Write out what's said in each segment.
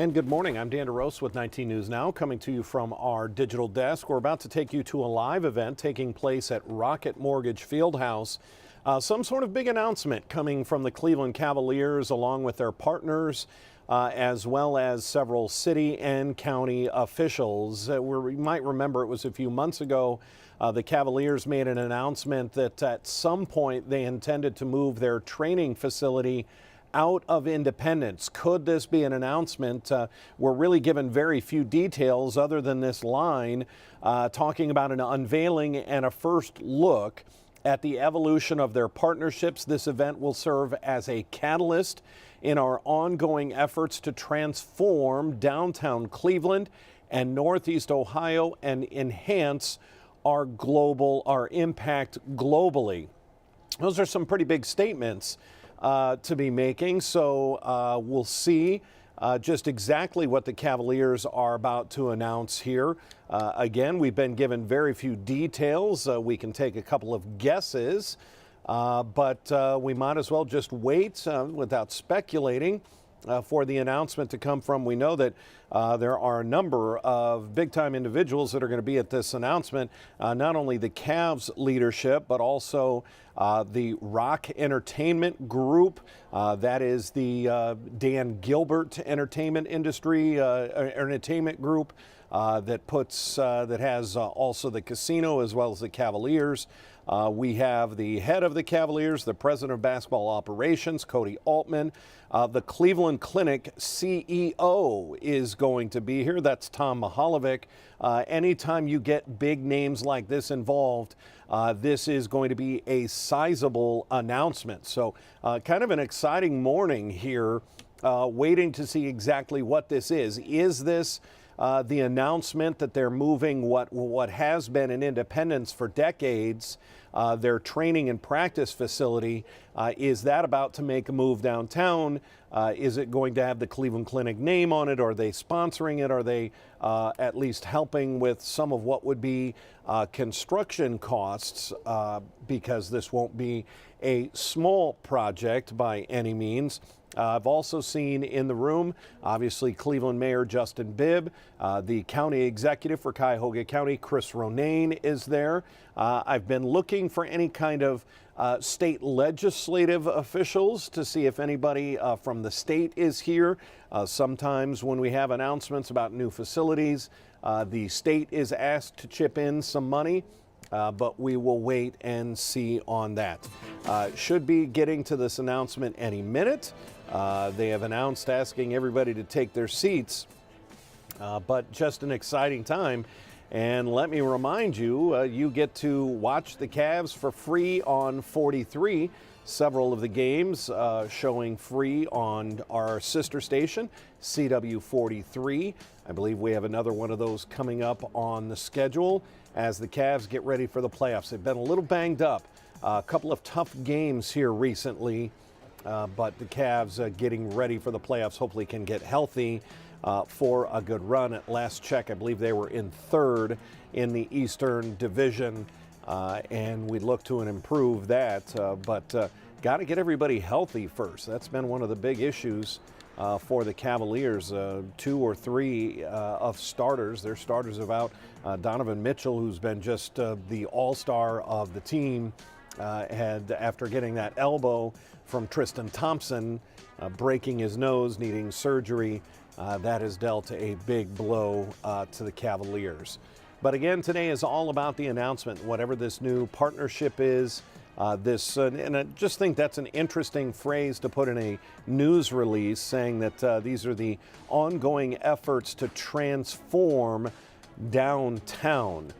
And good morning. I'm Dan DeRose with 19 News Now, coming to you from our digital desk. We're about to take you to a live event taking place at Rocket Mortgage Fieldhouse. Some sort of big announcement coming from the Cleveland Cavaliers along with their partners, as well as several city and county officials. You might remember it was a few months ago. The Cavaliers made an announcement that at some point they intended to move their training facility out of Independence. Could this be an announcement? We're really given very few details other than this line talking about an unveiling and a first look at the evolution of their partnerships. This event will serve as a catalyst in our ongoing efforts to transform downtown Cleveland and Northeast Ohio and enhance our impact globally. Those are some pretty big statements to be making. So we'll see just exactly what the Cavaliers are about to announce here. Again, we've been given very few details. We can take a couple of guesses, but we might as well just wait without speculating for the announcement to come from. We know that there are a number of big-time individuals that are going to be at this announcement, not only the Cavs leadership, but also the Rock Entertainment Group. That is the Dan Gilbert Entertainment Group that has also the casino as well as the Cavaliers. We have the head of the Cavaliers, the president of basketball operations, Cody Altman. The Cleveland Clinic CEO is going to be here. That's Tom Mahalovic. Anytime you get big names like this involved, this is going to be a sizable announcement. So kind of an exciting morning here, waiting to see exactly what this is. Is this the announcement that they're moving what has been in Independence for decades, their training and practice facility? Is that about to make a move downtown? Is it going to have the Cleveland Clinic name on it? Are they sponsoring it? Are they at least helping with some of what would be construction costs? Because this won't be a small project by any means. I've also seen in the room, obviously, Cleveland Mayor Justin Bibb, the county executive for Cuyahoga County, Chris Ronayne, is there. I've been looking for any kind of state legislative officials to see if anybody from the state is here. Sometimes when we have announcements about new facilities, the state is asked to chip in some money. But we will wait and see on that. Should be getting to this announcement any minute. They have announced asking everybody to take their seats, but just an exciting time. And let me remind you, you get to watch the Cavs for free on 43. Several of the games showing free on our sister station, CW43. I believe we have another one of those coming up on the schedule as the Cavs get ready for the playoffs. They've been a little banged up. A couple of tough games here recently, but the Cavs getting ready for the playoffs, hopefully can get healthy for a good run. At last check, I believe they were in third in the Eastern Division, and we look to improve that. But got to get everybody healthy first. That's been one of the big issues for the Cavaliers. 2 or 3 of starters. Their starters have out. Donovan Mitchell, who's been just the all-star of the team, had, after getting that elbow from Tristan Thompson, breaking his nose, needing surgery, that has dealt a big blow to the Cavaliers. But again, today is all about the announcement, whatever this new partnership is. And I just think that's an interesting phrase to put in a news release, saying that these are the ongoing efforts to transform downtown.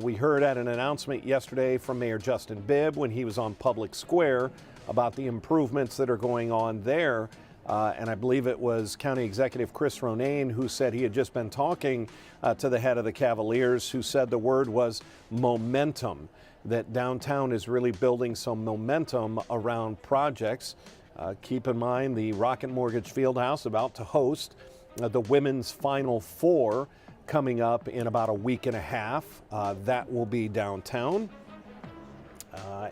We heard at an announcement yesterday from Mayor Justin Bibb when he was on Public Square about the improvements that are going on there. And I believe it was County Executive Chris Ronayne who said he had just been talking to the head of the Cavaliers, who said the word was momentum, that downtown is really building some momentum around projects. Keep in mind the Rocket Mortgage Fieldhouse about to host the Women's Final Four coming up in about a week and a half. That will be downtown.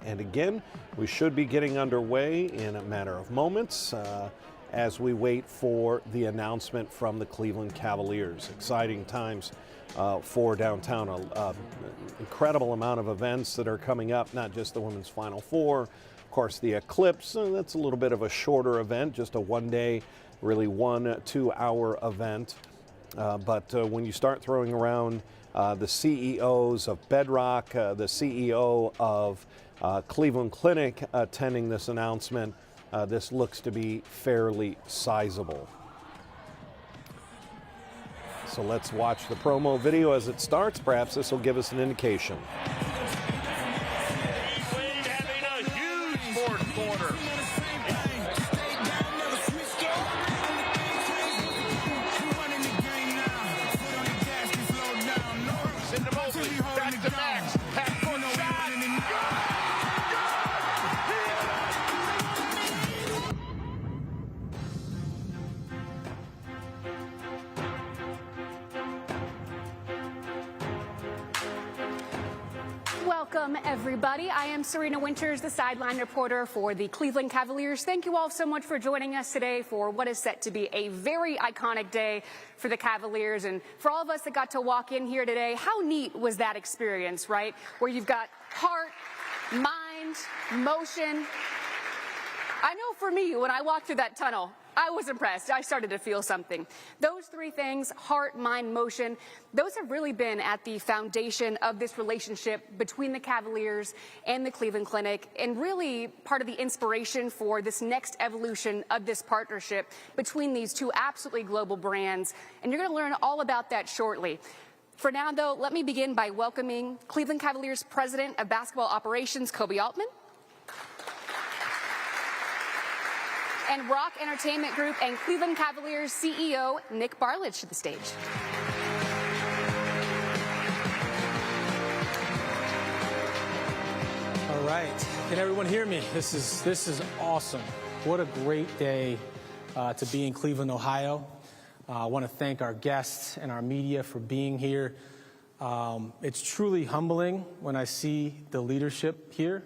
And again, we should be getting underway in a matter of moments. as we wait for the announcement from the Cleveland Cavaliers. Exciting times for downtown. Incredible amount of events that are coming up, not just the Women's Final Four, of course the Eclipse, that's a little bit of a shorter event, just a one-day, really 1-2 hour event. But when you start throwing around the CEOs of Bedrock, the CEO of Cleveland Clinic attending this announcement, this looks to be fairly sizable. So let's watch the promo video as it starts. Perhaps this will give us an indication. Cleveland having a huge fourth quarter. Back to Max. Half-court shot. Welcome, everybody. I am Serena Winters, the sideline reporter for the Cleveland Cavaliers. Thank you all so much for joining us today for what is set to be a very iconic day for the Cavaliers. And for all of us that got to walk in here today, how neat was that experience, right? Where you've got heart, mind, motion. I know for me, when I walked through that tunnel, I was impressed. I started to feel something. Those three things, heart, mind, motion, those have really been at the foundation of this relationship between the Cavaliers and the Cleveland Clinic, and really part of the inspiration for this next evolution of this partnership between these two absolutely global brands. And you're going to learn all about that shortly. For now, though, let me begin by welcoming Cleveland Cavaliers President of Basketball Operations, Kobe Altman, and Rock Entertainment Group and Cleveland Cavaliers CEO Nick Barlage to the stage. All right, can everyone hear me? This is awesome. What a great day to be in Cleveland, Ohio. I want to thank our guests and our media for being here. It's truly humbling when I see the leadership here,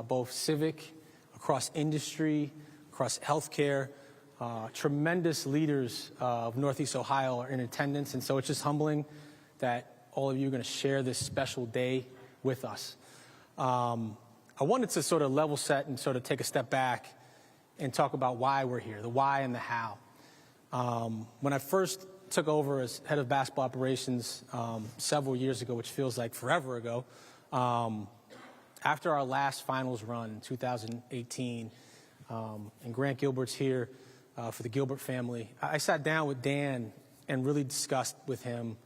both civic, across industry, across healthcare. Tremendous leaders of Northeast Ohio are in attendance, and so it's just humbling that all of you are going to share this special day with us. I wanted to sort of level set and sort of take a step back and talk about why we're here, the why and the how. When I first took over as head of basketball operations several years ago, which feels like forever ago, after our last finals run in 2018, and Grant Gilbert's here for the Gilbert family, I sat down with Dan and really discussed with him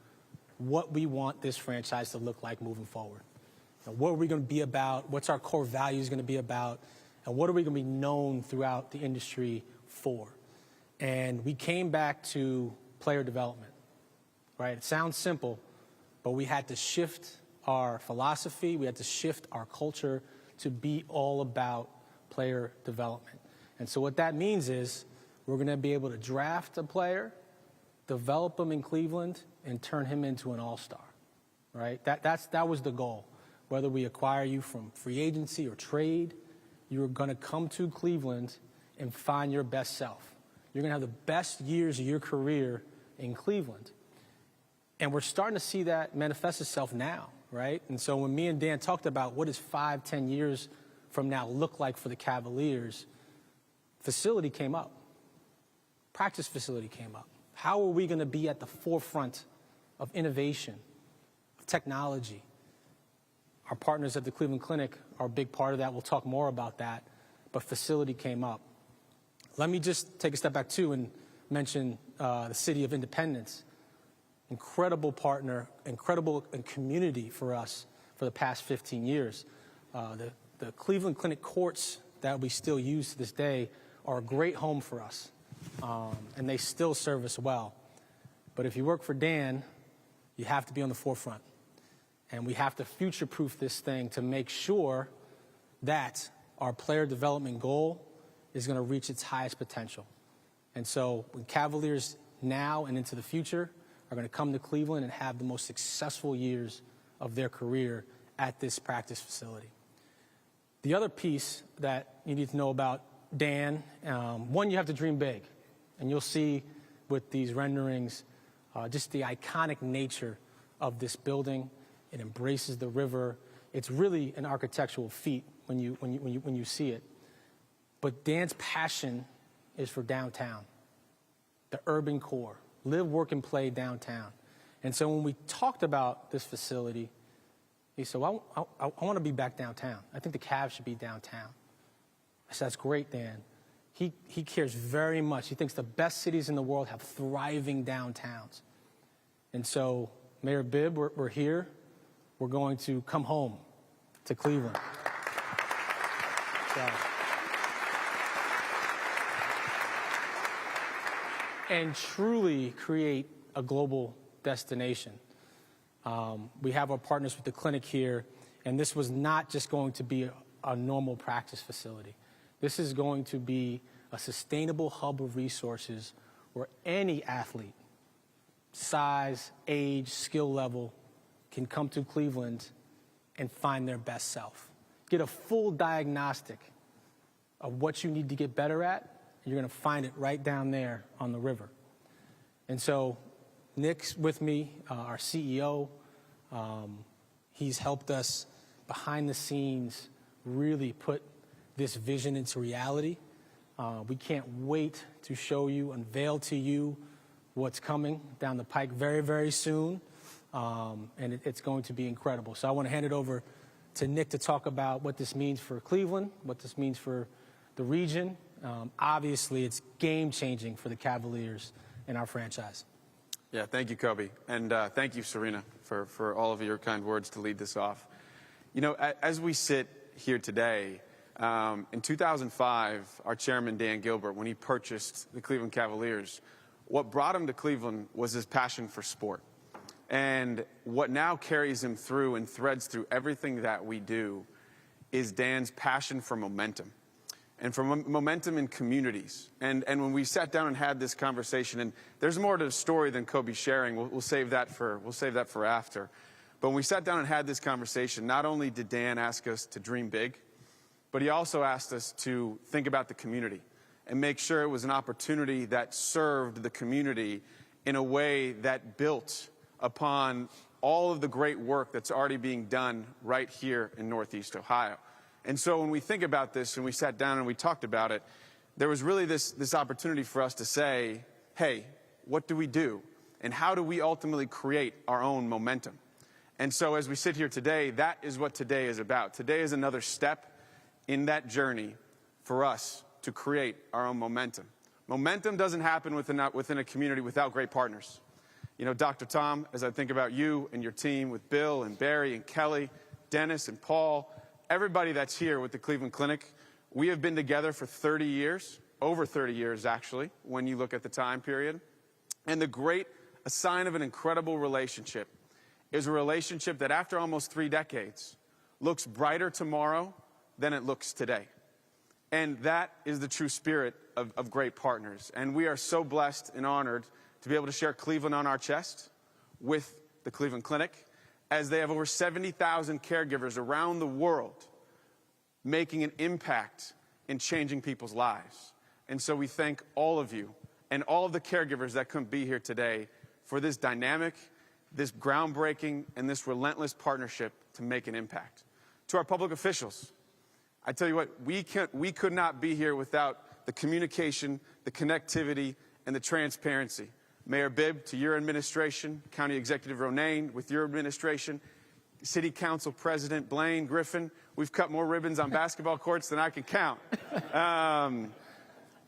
what we want this franchise to look like moving forward. What are we going to be about? What's our core values going to be about? And what are we going to be known throughout the industry for? And we came back to player development, right? It sounds simple, but we had to shift our philosophy. We had to shift our culture to be all about player development. And so what that means is we're going to be able to draft a player, develop him in Cleveland, and turn him into an all-star, right? That was the goal. Whether we acquire you from free agency or trade, you're going to come to Cleveland and find your best self. You're going to have the best years of your career in Cleveland. And we're starting to see that manifest itself now, right? And so when me and Dan talked about what does 5-10 years from now look like for the Cavaliers, facility came up. Practice facility came up. How are we going to be at the forefront of innovation, of technology? Our partners at the Cleveland Clinic are a big part of that. We'll talk more about that. But facility came up. Let me just take a step back, too, and mention the City of Independence. Incredible partner, incredible community for us for the past 15 years. The Cleveland Clinic courts that we still use to this day are a great home for us, and they still serve us well. But if you work for Dan, you have to be on the forefront, and we have to future-proof this thing to make sure that our player development goal is going to reach its highest potential. And so when Cavaliers now and into the future are going to come to Cleveland and have the most successful years of their career at this practice facility. The other piece that you need to know about Dan, one, you have to dream big. And you'll see with these renderings just the iconic nature of this building. It embraces the river. It's really an architectural feat when you see it. But Dan's passion is for downtown, the urban core, live, work, and play downtown. And so when we talked about this facility, he said, well, I want to be back downtown. I think the Cavs should be downtown. I said, that's great, Dan. He cares very much. He thinks the best cities in the world have thriving downtowns. And so, Mayor Bibb, we're here. We're going to come home to Cleveland. So, and truly create a global destination. We have our partners with the clinic here, and this was not just going to be a normal practice facility. This is going to be a sustainable hub of resources where any athlete, size, age, skill level, can come to Cleveland and find their best self. Get a full diagnostic of what you need to get better at, and you're going to find it right down there on the river. And so Nick's with me, our CEO. He's helped us behind the scenes really put this vision into reality. We can't wait to show you, unveil to you what's coming down the pike very, very soon. And it's going to be incredible. So I want to hand it over to Nick to talk about what this means for Cleveland, what this means for the region. Obviously, it's game-changing for the Cavaliers and our franchise. Yeah, thank you, Kobe. And thank you, Serena, for all of your kind words to lead this off. You know, as we sit here today, in 2005, our chairman, Dan Gilbert, when he purchased the Cleveland Cavaliers, what brought him to Cleveland was his passion for sport. And what now carries him through and threads through everything that we do is Dan's passion for momentum. And for momentum in communities. And when we sat down and had this conversation, and there's more to the story than Kobe's sharing. We'll save that for after. But when we sat down and had this conversation, not only did Dan ask us to dream big, but he also asked us to think about the community and make sure it was an opportunity that served the community in a way that built upon all of the great work that's already being done right here in Northeast Ohio. And so when we think about this and we sat down and we talked about it, there was really this opportunity for us to say, hey, what do we do? And how do we ultimately create our own momentum? And so as we sit here today, that is what today is about. Today is another step in that journey for us to create our own momentum. Momentum doesn't happen within a community without great partners. You know, Dr. Tom, as I think about you and your team with Bill and Barry and Kelly, Dennis and Paul, everybody that's here with the Cleveland Clinic, we have been together for 30 years, over 30 years actually, when you look at the time period. And a sign of an incredible relationship is a relationship that after almost 3 decades looks brighter tomorrow than it looks today. And that is the true spirit of great partners. And we are so blessed and honored to be able to share Cleveland on our chest with the Cleveland Clinic, as they have over 70,000 caregivers around the world making an impact in changing people's lives. And so we thank all of you and all of the caregivers that couldn't be here today for this dynamic, this groundbreaking, and this relentless partnership to make an impact. To our public officials, I tell you what, we could not be here without the communication, the connectivity, and the transparency. Mayor Bibb, to your administration, County Executive Ronayne, with your administration, City Council President Blaine Griffin, we've cut more ribbons on basketball courts than I can count.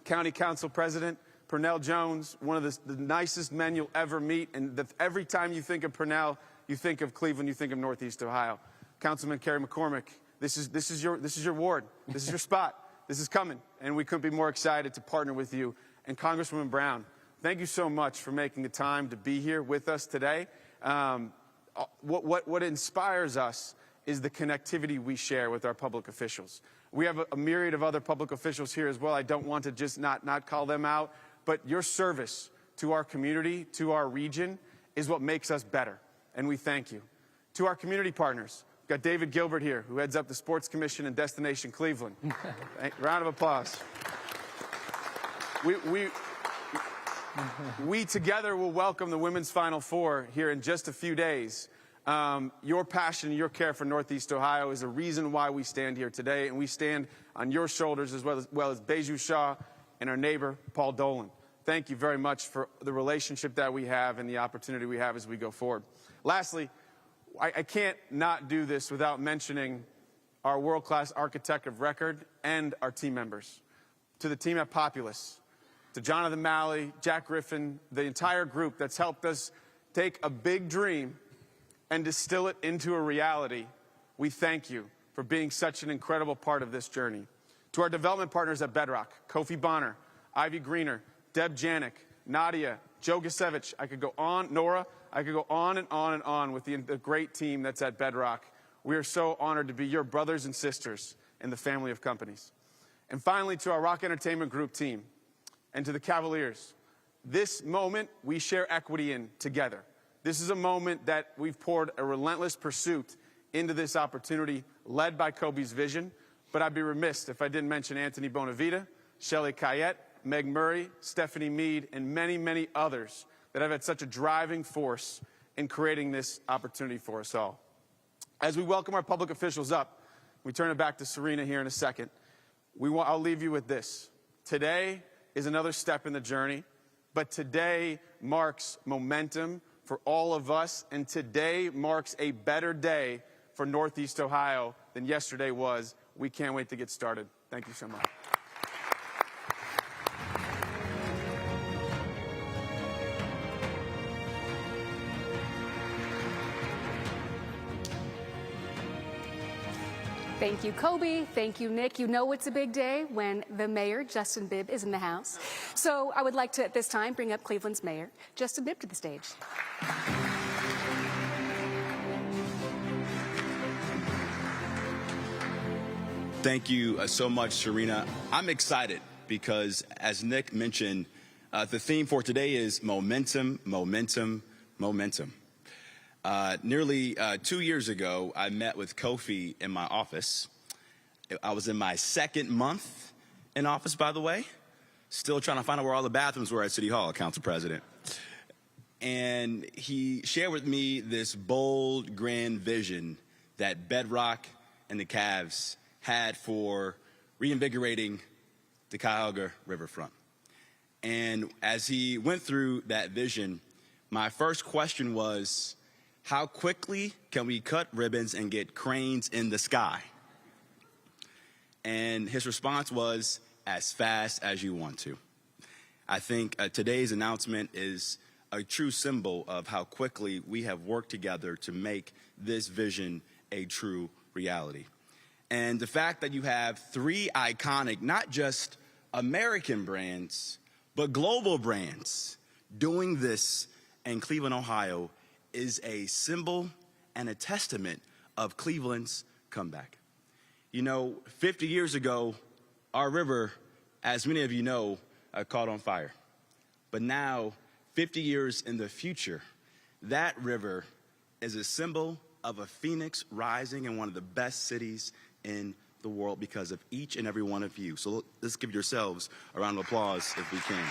County Council President Pernell Jones, one of the nicest men you'll ever meet, and every time you think of Pernell, you think of Cleveland, you think of Northeast Ohio. Councilman Kerry McCormick, this is your ward, this is your spot, this is coming, and we couldn't be more excited to partner with you. And Congresswoman Brown, thank you so much for making the time to be here with us today. What inspires us is the connectivity we share with our public officials. We have a myriad of other public officials here as well. I don't want to just not call them out, but your service to our community, to our region, is what makes us better, and we thank you. To our community partners, we've got David Gilbert here, who heads up the Sports Commission and Destination Cleveland. Round of applause. we together will welcome the women's Final Four here in just a few days. Your passion, your care for Northeast Ohio is a reason why we stand here today, and we stand on your shoulders as well as Beju Shaw and our neighbor, Paul Dolan. Thank you very much for the relationship that we have and the opportunity we have as we go forward. Lastly, I can't not do this without mentioning our world-class architect of record and our team members. To the team at Populous, to Jonathan Malley, Jack Griffin, the entire group that's helped us take a big dream and distill it into a reality, we thank you for being such an incredible part of this journey. To our development partners at Bedrock, Kofi Bonner, Ivy Greener, Deb Janik, Nadia, Joe Gasevich, I could go on, Nora, I could go on and on and on with the great team that's at Bedrock. We are so honored to be your brothers and sisters in the family of companies. And finally, to our Rock Entertainment Group team and to the Cavaliers, this moment we share equity in together. This is a moment that we've poured a relentless pursuit into this opportunity led by Kobe's vision, but I'd be remiss if I didn't mention Anthony Bonavita, Shelly Cayette, Meg Murray, Stephanie Mead, and many, many others that have had such a driving force in creating this opportunity for us all. As we welcome our public officials up, we turn it back to Serena here in a second. I'll leave you with this. Today is another step in the journey, but today marks momentum for all of us, and today marks a better day for Northeast Ohio than yesterday was. We can't wait to get started. Thank you so much. Thank you, Kobe. Thank you, Nick. You know it's a big day when the mayor, Justin Bibb, is in the house. So I would like to, at this time, bring up Cleveland's mayor, Justin Bibb, to the stage. Thank you so much, Serena. I'm excited because, as Nick mentioned, the theme for today is momentum, momentum, momentum. Nearly 2 years ago, I met with Kofi in my office. I was in my second month in office, by the way. Still trying to find out where all the bathrooms were at City Hall, Council President. And he shared with me this bold, grand vision that Bedrock and the Cavs had for reinvigorating the Cuyahoga Riverfront. And as he went through that vision, my first question was, how quickly can we cut ribbons and get cranes in the sky? And his response was, as fast as you want to. I think today's announcement is a true symbol of how quickly we have worked together to make this vision a true reality. And the fact that you have three iconic, not just American brands, but global brands doing this in Cleveland, Ohio, is a symbol and a testament of Cleveland's comeback. You know, 50 years ago, our river, as many of you know, caught on fire. But now, 50 years in the future, that river is a symbol of a phoenix rising in one of the best cities in the world because of each and every one of you. So let's give yourselves a round of applause if we can.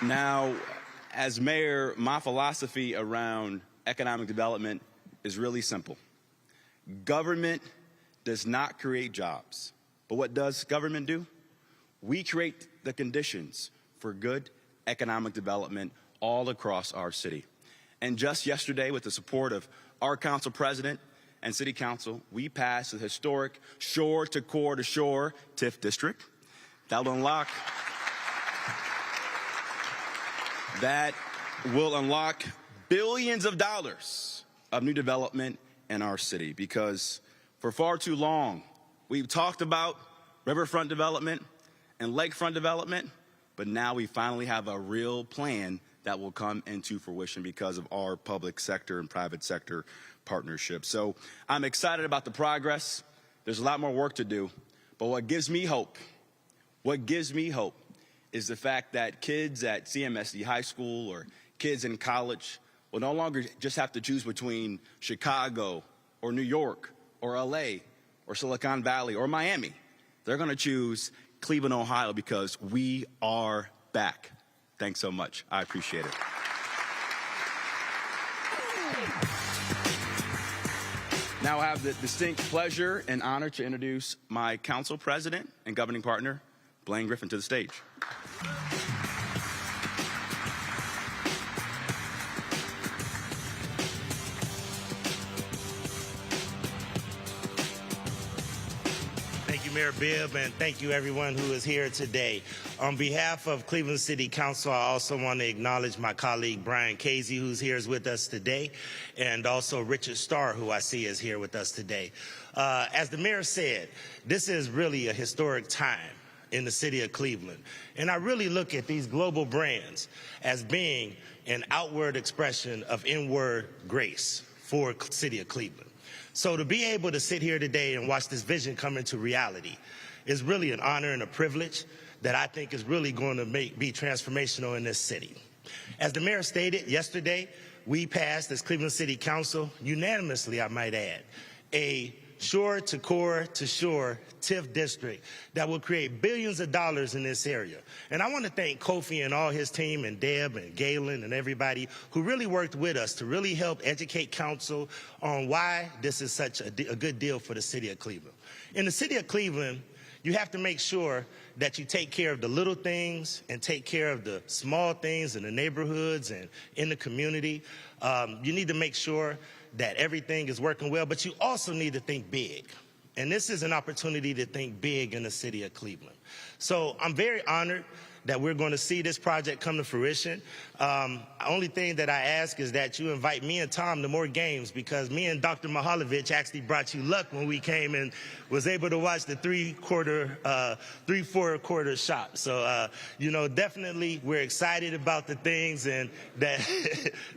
Now, as mayor, my philosophy around economic development is really simple. Government does not create jobs. But what does government do? We create the conditions for good economic development all across our city. And just yesterday, with the support of our council president and city council, we passed the historic Shore to Core to Shore TIF district. That will unlock billions of dollars of new development in our city, because for far too long, we've talked about riverfront development and lakefront development, but now we finally have a real plan that will come into fruition because of our public sector and private sector partnership. So I'm excited about the progress. There's a lot more work to do, but what gives me hope is the fact that kids at CMSD High School or kids in college will no longer just have to choose between Chicago or New York or LA or Silicon Valley or Miami. They're going to choose Cleveland, Ohio, because we are back. Thanks so much. I appreciate it. Now I have the distinct pleasure and honor to introduce my council president and governing partner, Blaine Griffin, to the stage. Thank you, Mayor Bibb, and thank you everyone who is here today. On behalf of Cleveland City Council, I also want to acknowledge my colleague Brian Casey, who's here with us today, and also Richard Starr, who I see is here with us today. As the mayor said, this is really a historic time in the city of Cleveland. And I really look at these global brands as being an outward expression of inward grace for the city of Cleveland. So to be able to sit here today and watch this vision come into reality is really an honor and a privilege that I think is really going to be transformational in this city. As the mayor stated yesterday, we passed as Cleveland City Council, unanimously I might add, a shore to core to shore TIF district that will create billions of dollars in this area. And I want to thank Kofi and all his team and Deb and Galen and everybody who really worked with us to really help educate council on why this is such a good deal for the city of Cleveland. In the city of Cleveland, you have to make sure that you take care of the little things and take care of the small things in the neighborhoods and in the community. You need to make sure that everything is working well, but you also need to think big. And this is an opportunity to think big in the city of Cleveland. So I'm very honored that we're going to see this project come to fruition. Only thing that I ask is that you invite me and Tom to more games, because me and Dr. Mihaljevic actually brought you luck when we came and was able to watch the three-four quarter shot. So, you know, definitely we're excited about the things and that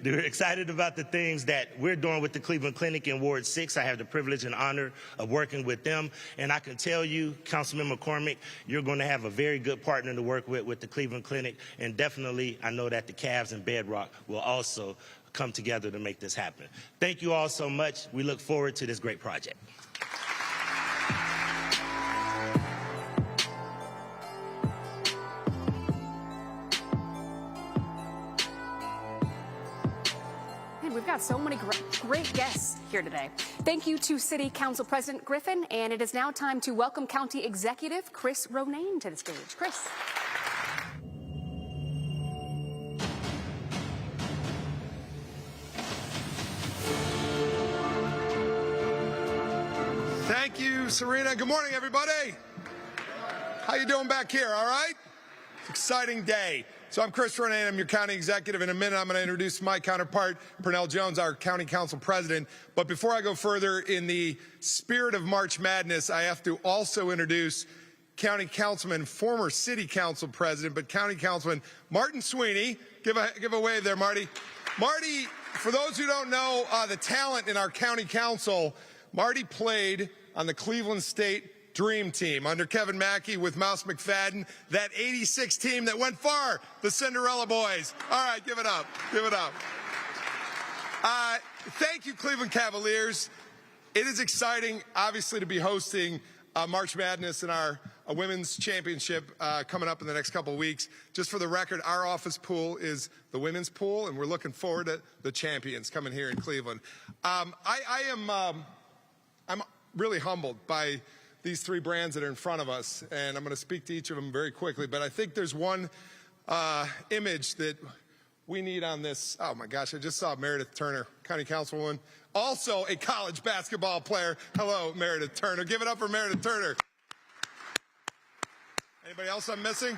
we're excited about the things that we're doing with the Cleveland Clinic in Ward 6. I have the privilege and honor of working with them. And I can tell you, Councilman McCormick, you're going to have a very good partner to work with the Cleveland Clinic. And definitely, I know that the Cavs and Bedrock will also come together to make this happen. Thank you all so much. We look forward to this great project. We've got so many great guests here today. Thank you to City Council President Griffin, and it is now time to welcome County Executive Chris Ronayne to the stage. Chris. Thank you, Serena. Good morning, everybody. How you doing back here, all right? Exciting day. So I'm Chris Ronayne, I'm your county executive. In a minute, I'm going to introduce my counterpart, Pernell Jones, our county council president. But before I go further, in the spirit of March Madness, I have to also introduce county councilman, former city council president, but county councilman Martin Sweeney. Give a wave there, Marty. Marty, for those who don't know the talent in our county council, Marty played on the Cleveland State Dream Team under Kevin Mackey with Mouse McFadden, that 86 team that went far, the Cinderella Boys. All right, give it up. Give it up. Thank you, Cleveland Cavaliers. It is exciting, obviously, to be hosting March Madness and our women's championship coming up in the next couple of weeks. Just for the record, our office pool is the women's pool, and we're looking forward to the champions coming here in Cleveland. I'm really humbled by these three brands that are in front of us, and I'm going to speak to each of them very quickly, but I think there's one image that we need on this. Oh my gosh, I just saw Meredith Turner, county councilwoman, also a college basketball player. Hello, Meredith Turner. Give it up for Meredith Turner. Anybody else I'm missing?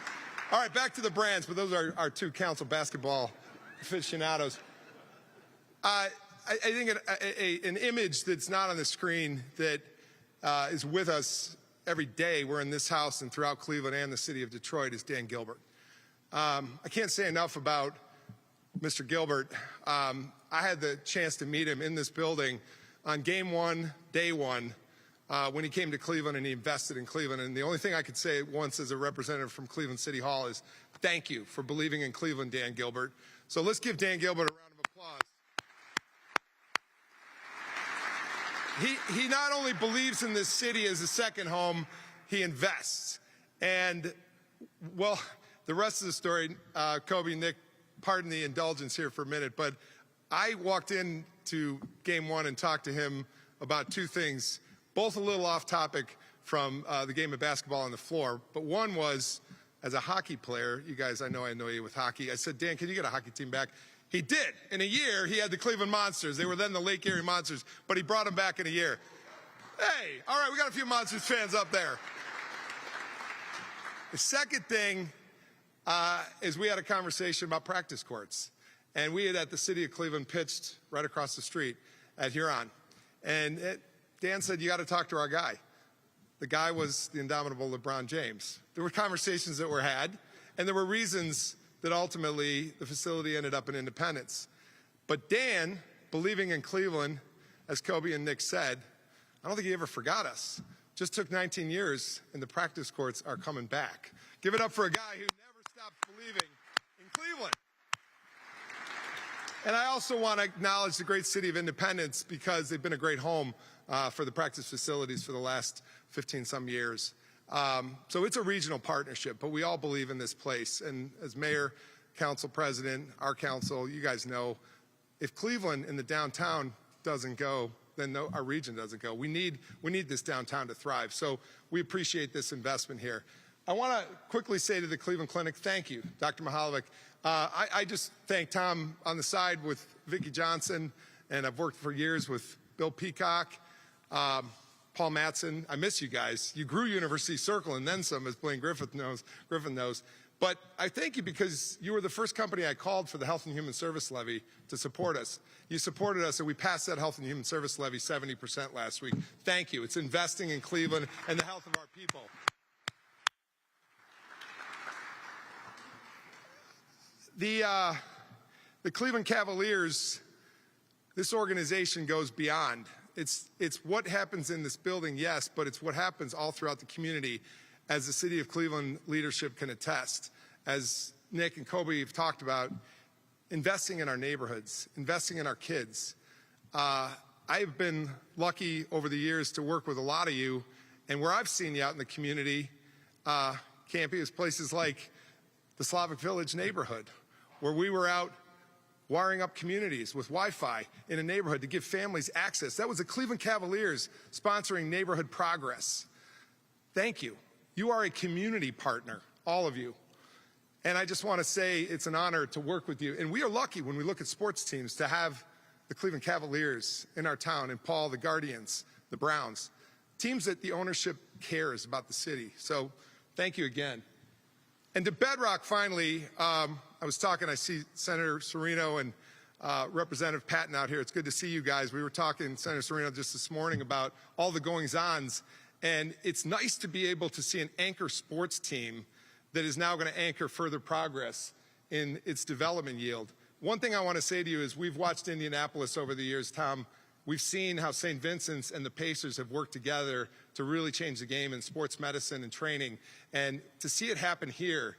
All right, back to the brands, but those are our two council basketball aficionados. I think an image that's not on the screen that is with us every day. We're in this house and throughout Cleveland and the city of Detroit is Dan Gilbert. I can't say enough about Mr. Gilbert. I had the chance to meet him in this building on game one, day one, when he came to Cleveland and he invested in Cleveland. And the only thing I could say once as a representative from Cleveland City Hall is thank you for believing in Cleveland, Dan Gilbert. So let's give Dan Gilbert a round of applause. he not only believes in this city as a second home, he invests. And, well, the rest of the story, Kobe, Nick, pardon the indulgence here for a minute, but I walked into game one and talked to him about two things, both a little off topic from the game of basketball on the floor. But one was, as a hockey player, you guys, I know you with hockey, I said, Dan, can you get a hockey team back? He did. In a year, he had the Cleveland Monsters. They were then the Lake Erie Monsters, but he brought them back in a year. Hey, all right, we got a few Monsters fans up there. The second thing is we had a conversation about practice courts. And we had, at the city of Cleveland, pitched right across the street at Huron. And Dan said, you got to talk to our guy. The guy was the indomitable LeBron James. There were conversations that were had, and there were reasons that ultimately the facility ended up in Independence. But Dan, believing in Cleveland, as Kobe and Nick said, I don't think he ever forgot us. Just took 19 years, and the practice courts are coming back. Give it up for a guy who never stopped believing in Cleveland. And I also want to acknowledge the great city of Independence, because they've been a great home for the practice facilities for the last 15-some years. So it's a regional partnership, but we all believe in this place. And as mayor, council president, our council, you guys know, if Cleveland in the downtown doesn't go, then our region doesn't go. We need this downtown to thrive. So we appreciate this investment here. I want to quickly say to the Cleveland Clinic, thank you, Dr. Mihalovic. I just thank Tom on the side with Vicki Johnson, and I've worked for years with Bill Peacock, Paul Mattson. I miss you guys. You grew University Circle and then some, as Blaine Griffin knows. But I thank you because you were the first company I called for the Health and Human Service Levy to support us. You supported us, and we passed that Health and Human Service Levy 70% last week. Thank you. It's investing in Cleveland and the health of our people. The Cleveland Cavaliers, this organization goes beyond. It's what happens in this building, yes, but it's what happens all throughout the community, as the city of Cleveland leadership can attest. As Nick and Kobe have talked about, investing in our neighborhoods, investing in our kids. I've been lucky over the years to work with a lot of you, and where I've seen you out in the community, Campy, is places like the Slavic Village neighborhood, where we were out wiring up communities with Wi-Fi in a neighborhood to give families access. That was the Cleveland Cavaliers sponsoring Neighborhood Progress. Thank you. You are a community partner, all of you. And I just want to say it's an honor to work with you. And we are lucky when we look at sports teams to have the Cleveland Cavaliers in our town, and Paul, the Guardians, the Browns, teams that the ownership cares about the city. So thank you again. And to Bedrock, finally, I see Senator Serino and Representative Patton out here. It's good to see you guys. We were talking, Senator Serino, just this morning about all the goings-ons, and it's nice to be able to see an anchor sports team that is now going to anchor further progress in its development yield. One thing I want to say to you is we've watched Indianapolis over the years, Tom. We've seen how St. Vincent's and the Pacers have worked together to really change the game in sports medicine and training. And to see it happen here,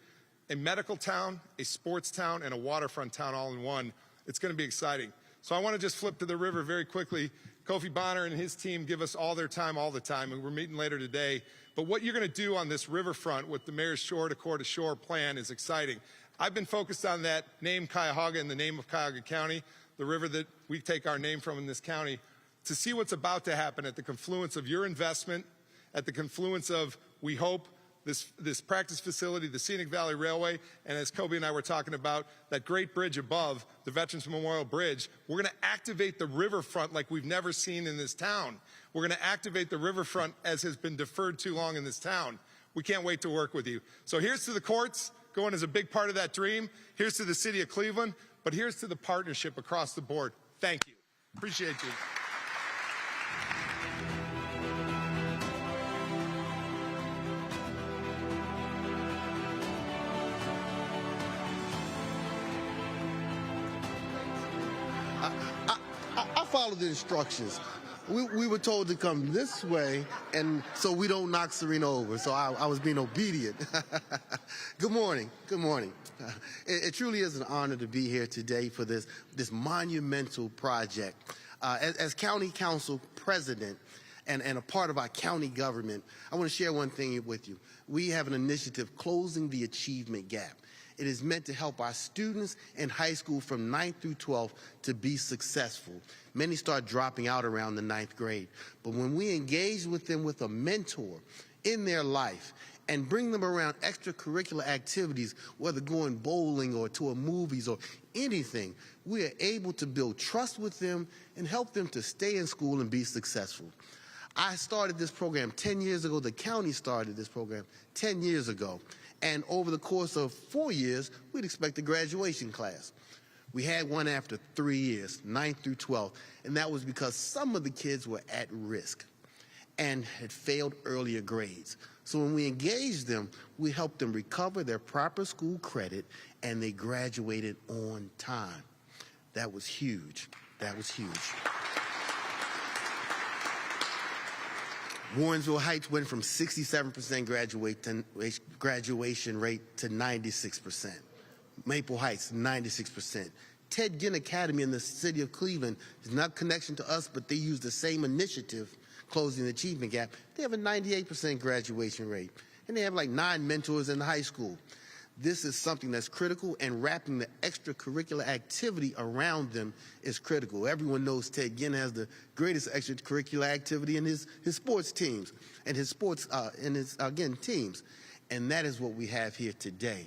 a medical town, a sports town, and a waterfront town all in one, it's going to be exciting. So I want to just flip to the river very quickly. Kofi Bonner and his team give us all their time all the time, and we're meeting later today. But what you're going to do on this riverfront with the mayor's shore-to-shore plan is exciting. I've been focused on that name Cuyahoga in the name of Cuyahoga County, the river that we take our name from in this county, to see what's about to happen at the confluence of your investment, at the confluence of, we hope, this practice facility, the Scenic Valley Railway, and as Kobe and I were talking about, that great bridge above, the Veterans Memorial Bridge. We're going to activate the riverfront like we've never seen in this town. We're going to activate the riverfront as has been deferred too long in this town. We can't wait to work with you. So here's to the courts, going as a big part of that dream. Here's to the city of Cleveland, but here's to the partnership across the board. Thank you. Appreciate you. I followed the instructions. We were told to come this way, and so we don't knock Serena over. So I was being obedient. Good morning. Good morning. It truly is an honor to be here today for this monumental project. As County Council President, and a part of our county government, I want to share one thing with you. We have an initiative, Closing the Achievement Gap. It is meant to help our students in high school from 9th through 12th to be successful. Many start dropping out around the 9th grade. But when we engage with them with a mentor in their life and bring them around extracurricular activities, whether going bowling or to a movies or anything, we are able to build trust with them and help them to stay in school and be successful. I started this program 10 years ago. The county started this program 10 years ago. And over the course of 4 years, we'd expect a graduation class. We had one after 3 years, 9th through 12th, and that was because some of the kids were at risk and had failed earlier grades. So when we engaged them, we helped them recover their proper school credit, and they graduated on time. That was huge. That was huge. Warrensville Heights went from 67% graduation rate to 96%. Maple Heights, 96%. Ted Ginn Academy in the city of Cleveland is not a connection to us, but they use the same initiative, Closing the Achievement Gap. They have a 98% graduation rate, and they have like 9 mentors in high school. This is something that's critical, and wrapping the extracurricular activity around them is critical. Everyone knows Ted Ginn has the greatest extracurricular activity in his sports teams and his sports teams. And that is what we have here today.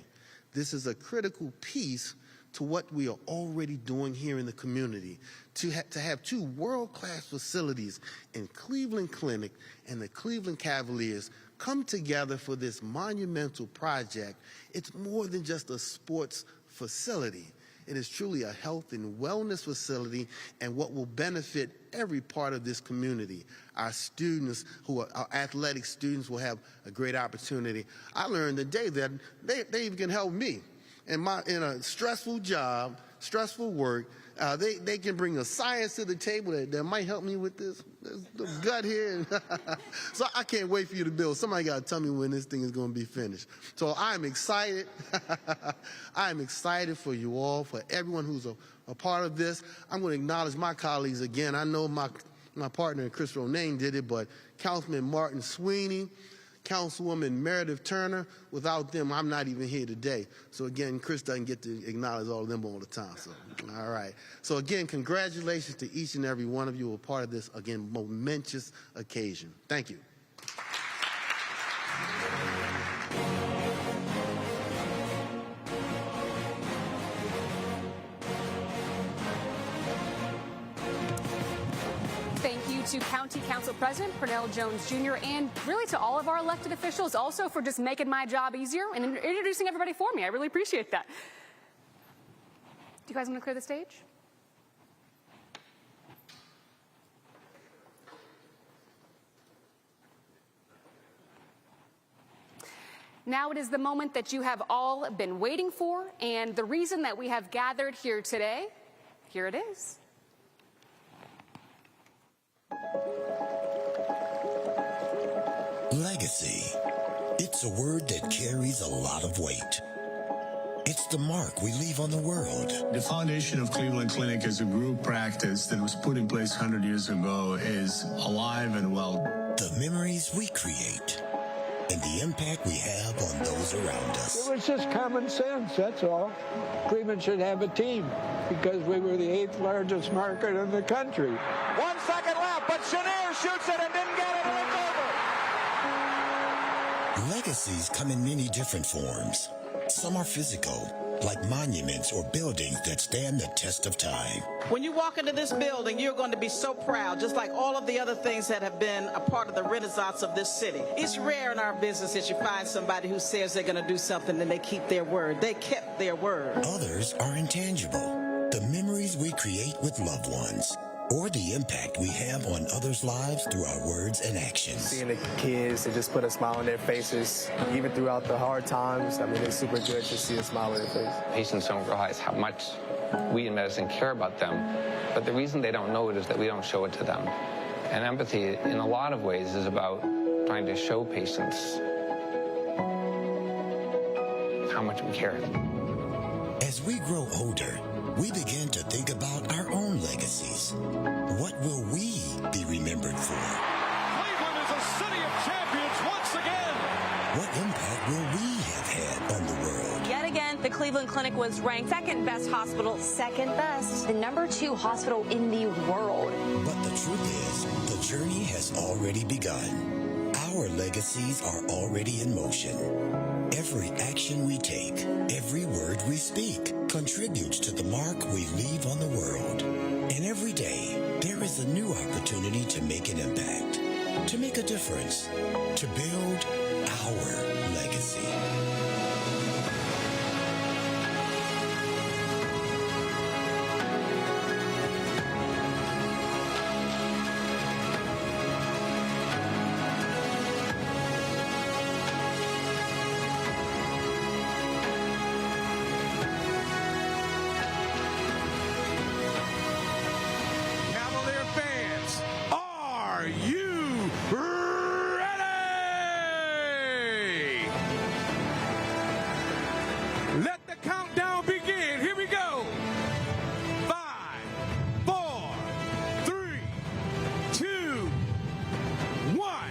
This is a critical piece to what we are already doing here in the community. To have 2 world-class facilities in Cleveland Clinic and the Cleveland Cavaliers come together for this monumental project. It's more than just a sports facility. It is truly a health and wellness facility, and what will benefit every part of this community. Our students, our athletic students, will have a great opportunity. I learned today that they even can help me in a stressful job, stressful work. They can bring a science to the table that might help me with this gut here. So I can't wait for you to build. Somebody got to tell me when this thing is going to be finished. So I'm excited. I'm excited for you all, for everyone who's a part of this. I'm going to acknowledge my colleagues again. I know my partner, Chris Ronayne, did it, but Councilman Martin Sweeney, Councilwoman Meredith Turner. Without them, I'm not even here today. So again, Chris doesn't get to acknowledge all of them all the time. So, all right. So again, congratulations to each and every one of you who are part of this, again, momentous occasion. Thank you. To County Council President Pernell Jones Jr. and really to all of our elected officials also for just making my job easier and introducing everybody for me. I really appreciate that. Do you guys want to clear the stage? Now it is the moment that you have all been waiting for, and the reason that we have gathered here today, here it is. Legacy. It's a word that carries a lot of weight. It's the mark we leave on the world. The foundation of Cleveland Clinic as a group practice that was put in place 100 years ago is alive and well. The memories we create and the impact we have on those around us. It was just common sense, that's all. Cleveland should have a team because we were the 8th largest market in the country. 1 second left, but Chenier shoots it and didn't get it, and it's over. Legacies come in many different forms. Some are physical, like monuments or buildings that stand the test of time. When you walk into this building, you're going to be so proud, just like all of the other things that have been a part of the renaissance of this city. It's rare in our business that you find somebody who says they're going to do something and they keep their word. They kept their word. Others are intangible. The memories we create with loved ones, or the impact we have on others' lives through our words and actions. Seeing the kids, it just put a smile on their faces, even throughout the hard times. I mean, it's super good to see a smile on their face. Patients don't realize how much we in medicine care about them, but the reason they don't know it is that we don't show it to them. And empathy, in a lot of ways, is about trying to show patients how much we care. As we grow older, we begin to think about our own legacies. What will we be remembered for? What impact will we have had on the world? Yet again, the Cleveland Clinic was ranked second best hospital. Second best. The #2 hospital in the world. But the truth is, the journey has already begun. Our legacies are already in motion. Every action we take, every word we speak, contributes to the mark we leave on the world. And every day, there is a new opportunity to make an impact, to make a difference, to build our legacy. Cavalier fans, are you ready? Let the countdown begin. Here we go. 5, 4, 3, 2, 1.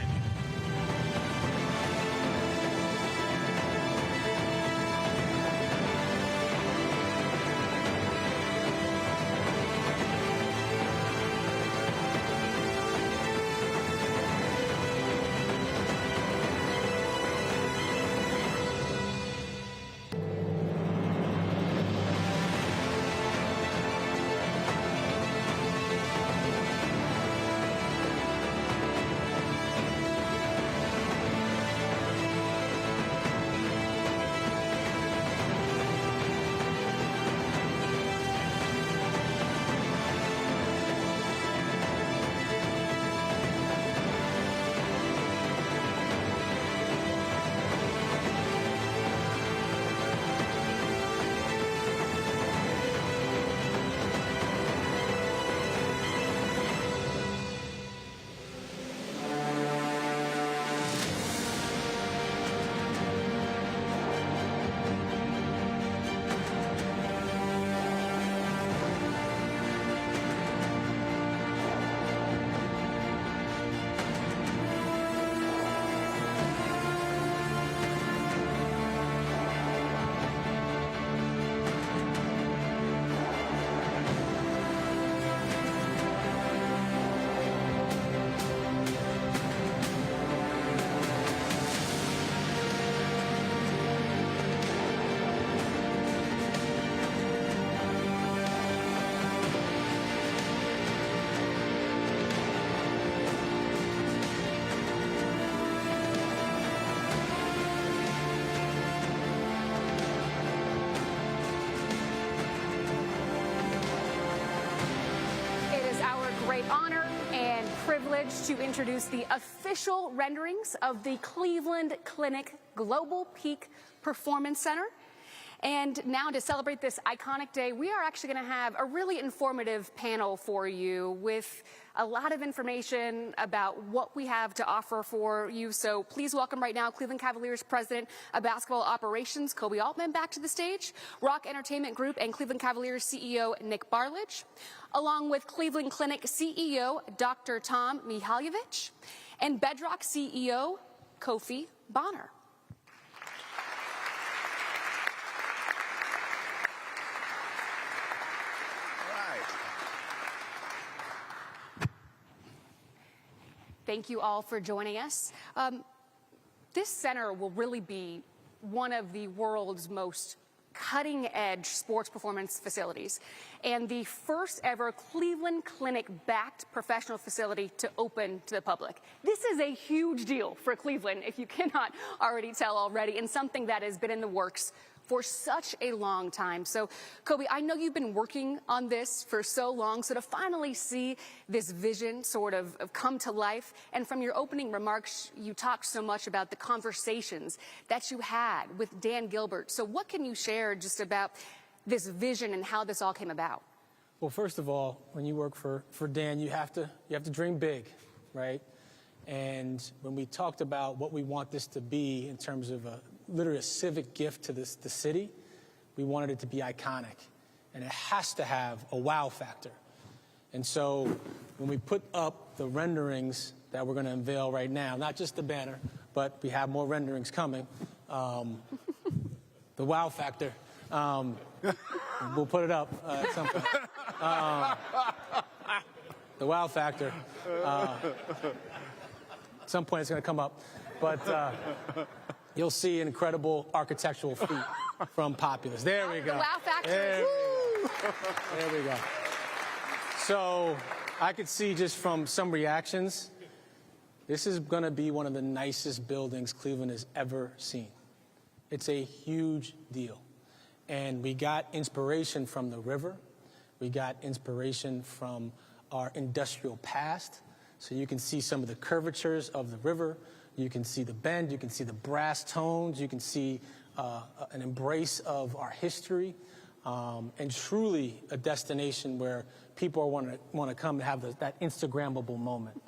Great honor and privilege to introduce the official renderings of the Cleveland Clinic Global Peak Performance Center. And now to celebrate this iconic day, we are actually going to have a really informative panel for you with a lot of information about what we have to offer for you. So please welcome right now Cleveland Cavaliers President of Basketball Operations, Kobe Altman, back to the stage, Rock Entertainment Group and Cleveland Cavaliers CEO Nick Bartlett, along with Cleveland Clinic CEO Dr. Tom Mihaljevic, and Bedrock CEO Kofi Bonner. Thank you all for joining us. This center will really be one of the world's most cutting-edge sports performance facilities and the first ever Cleveland Clinic-backed professional facility to open to the public. This is a huge deal for Cleveland, if you cannot already tell already, and something that has been in the works for such a long time. So, Kobe, I know you've been working on this for so long, so to finally see this vision sort of come to life, and from your opening remarks, you talked so much about the conversations that you had with Dan Gilbert. So what can you share just about this vision and how this all came about? Well, first of all, when you work for Dan, you have to dream big, right? And when we talked about what we want this to be in terms of literally a civic gift to the city, we wanted it to be iconic. And it has to have a wow factor. And so when we put up the renderings that we're going to unveil right now, not just the banner, but we have more renderings coming. The wow factor, we'll put it up at some point. The wow factor, at some point it's going to come up. But you'll see an incredible architectural feat from Populous. There we go. The wow factor. There we go. So I could see just from some reactions, this is going to be one of the nicest buildings Cleveland has ever seen. It's a huge deal. And we got inspiration from the river. We got inspiration from our industrial past. So you can see some of the curvatures of the river. You can see the bend. You can see the brass tones. You can see an embrace of our history. And truly a destination where people want to come and have that Instagrammable moment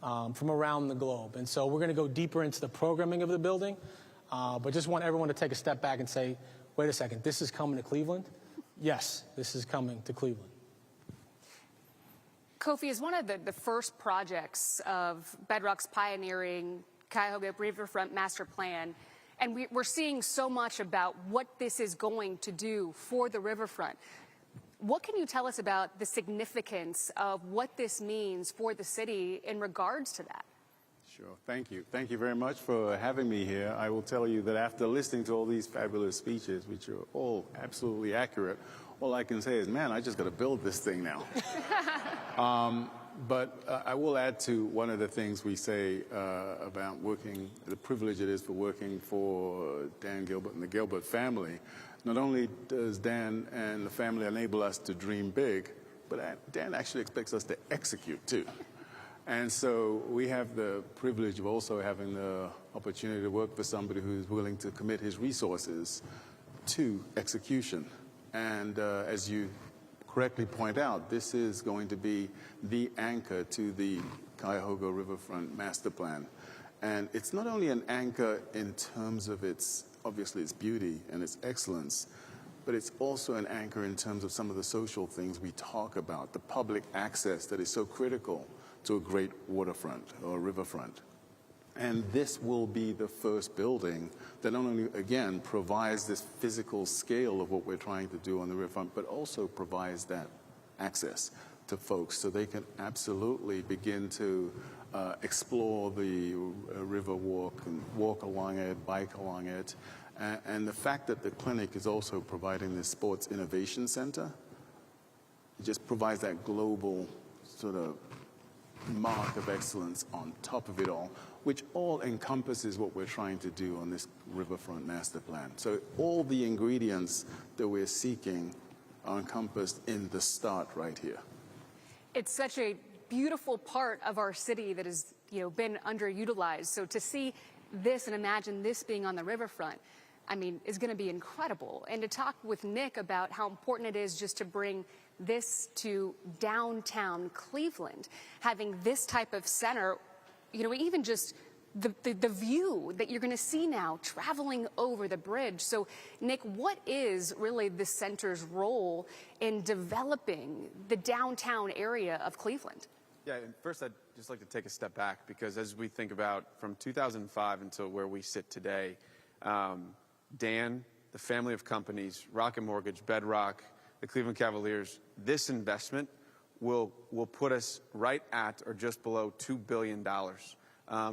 from around the globe. And so we're going to go deeper into the programming of the building. But just want everyone to take a step back and say, wait a second, this is coming to Cleveland? Yes, this is coming to Cleveland. Kofi, is one of the first projects of Bedrock's pioneering Cuyahoga Riverfront Master Plan, and we're seeing so much about what this is going to do for the riverfront. What can you tell us about the significance of what this means for the city in regards to that? Sure. Thank you. Thank you very much for having me here. I will tell you that after listening to all these fabulous speeches, which are all absolutely accurate, all I can say is, man, I just got to build this thing now. But I will add to one of the things we say about working, the privilege it is for working for Dan Gilbert and the Gilbert family. Not only does Dan and the family enable us to dream big, but Dan actually expects us to execute too. And so we have the privilege of also having the opportunity to work for somebody who's willing to commit his resources to execution. And as you correctly point out, this is going to be the anchor to the Cuyahoga Riverfront Master Plan. And it's not only an anchor in terms of obviously its beauty and its excellence, but it's also an anchor in terms of some of the social things we talk about, the public access that is so critical to a great waterfront or riverfront. And this will be the first building that not only, again, provides this physical scale of what we're trying to do on the riverfront, but also provides that access to folks so they can absolutely begin to explore the river walk and walk along it, bike along it. And the fact that the clinic is also providing this sports innovation center, it just provides that global sort of mark of excellence on top of it all, which all encompasses what we're trying to do on this Riverfront Master Plan. So all the ingredients that we're seeking are encompassed in the start right here. It's such a beautiful part of our city that has, been underutilized. So to see this and imagine this being on the riverfront, I mean, is going to be incredible. And to talk with Nick about how important it is just to bring this to downtown Cleveland, having this type of center, even just the view that you're going to see now traveling over the bridge. So, Nick, what is really the center's role in developing the downtown area of Cleveland? Yeah, and first I'd just like to take a step back, because as we think about from 2005 until where we sit today, Dan, the family of companies, Rocket Mortgage, Bedrock, the Cleveland Cavaliers, this investment will put us right at or just below $2 billion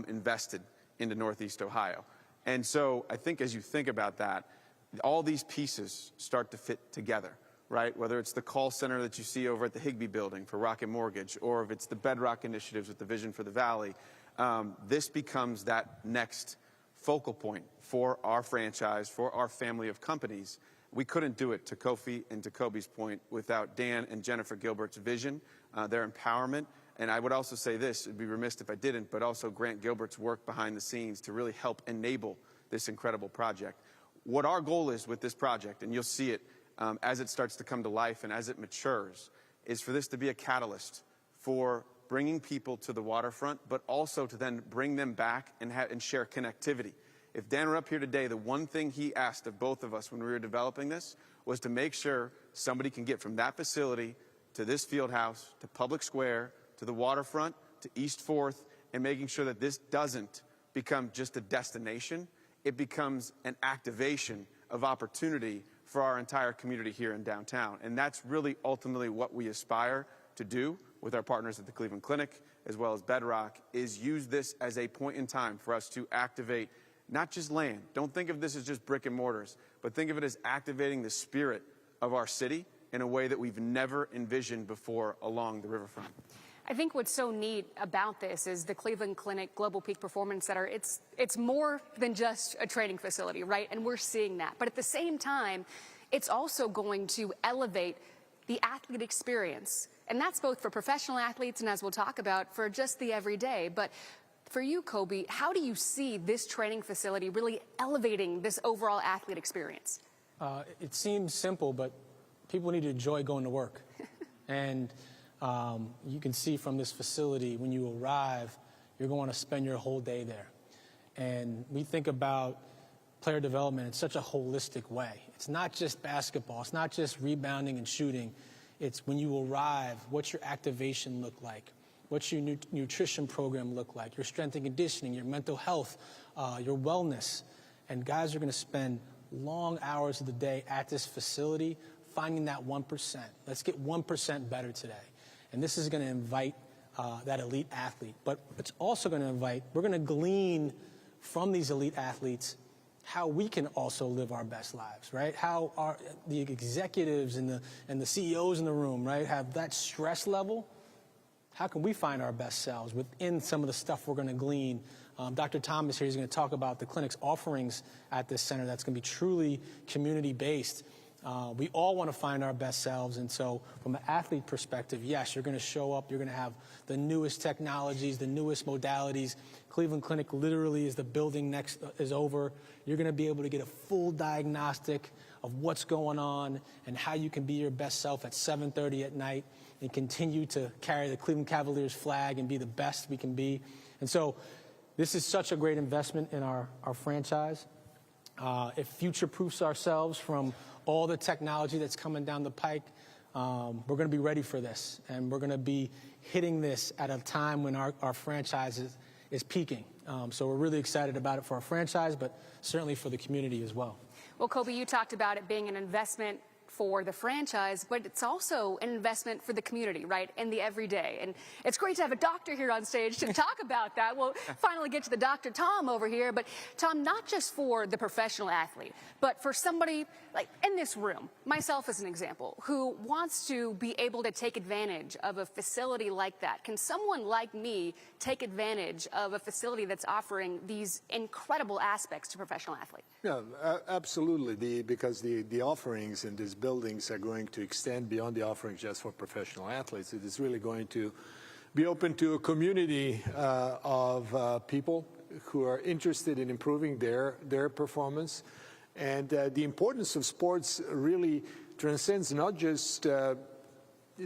invested into Northeast Ohio. And so I think as you think about that, all these pieces start to fit together, right? Whether it's the call center that you see over at the Higbee building for Rocket Mortgage, or if it's the Bedrock initiatives with the Vision for the Valley, this becomes that next focal point for our franchise, for our family of companies. We couldn't do it, to Kofi and to Kobe's point, without Dan and Jennifer Gilbert's vision, their empowerment. And I would also say this, it'd be remiss if I didn't, but also Grant Gilbert's work behind the scenes to really help enable this incredible project. What our goal is with this project, and you'll see it as it starts to come to life and as it matures, is for this to be a catalyst for bringing people to the waterfront, but also to then bring them back and share connectivity. If Dan were up here today, the one thing he asked of both of us when we were developing this was to make sure somebody can get from that facility to this field house, to Public Square, to the waterfront, to East 4th, and making sure that this doesn't become just a destination. It becomes an activation of opportunity for our entire community here in downtown. And that's really ultimately what we aspire to do with our partners at the Cleveland Clinic, as well as Bedrock, is use this as a point in time for us to activate not just land. Don't think of this as just brick and mortars, but think of it as activating the spirit of our city in a way that we've never envisioned before along the riverfront. I think what's so neat about this is the Cleveland Clinic Global Peak Performance Center. It's more than just a training facility, right? And we're seeing that. But at the same time, it's also going to elevate the athlete experience. And that's both for professional athletes and, as we'll talk about, for just the everyday. But for you, Kobe, how do you see this training facility really elevating this overall athlete experience? It seems simple, but people need to enjoy going to work. And you can see from this facility, when you arrive, you're going to spend your whole day there. And we think about player development in such a holistic way. It's not just basketball. It's not just rebounding and shooting. It's when you arrive, what's your activation look like? What's your nutrition program look like? Your strength and conditioning, your mental health, your wellness. And guys are going to spend long hours of the day at this facility finding that 1%. Let's get 1% better today. And this is going to invite that elite athlete. But it's also going to invite, we're going to glean from these elite athletes how we can also live our best lives, right? How the executives and the CEOs in the room, right, have that stress level. How can we find our best selves within some of the stuff we're going to glean? Dr. Thomas here is going to talk about the clinic's offerings at this center that's going to be truly community-based. We all want to find our best selves, and so from an athlete perspective, yes, you're going to show up, you're going to have the newest technologies, the newest modalities. Cleveland Clinic literally is the building next is over. You're going to be able to get a full diagnostic of what's going on and how you can be your best self at 7:30 at night and continue to carry the Cleveland Cavaliers flag and be the best we can be. And so this is such a great investment in our franchise. It future-proofs ourselves from all the technology that's coming down the pike. We're going to be ready for this, and we're going to be hitting this at a time when our franchise is peaking. So we're really excited about it for our franchise, but certainly for the community as well. Well, Kobe, you talked about it being an investment for the franchise, but it's also an investment for the community, right, in the everyday. And it's great to have a doctor here on stage to talk about that. We'll finally get to the Dr. Tom over here. But, Tom, not just for the professional athlete, but for somebody like in this room, myself as an example, who wants to be able to take advantage of a facility like that. Can someone like me take advantage of a facility that's offering these incredible aspects to professional athletes? Yeah, absolutely, because the offerings in these buildings are going to extend beyond the offerings just for professional athletes. It is really going to be open to a community of people who are interested in improving their performance. And the importance of sports really transcends it's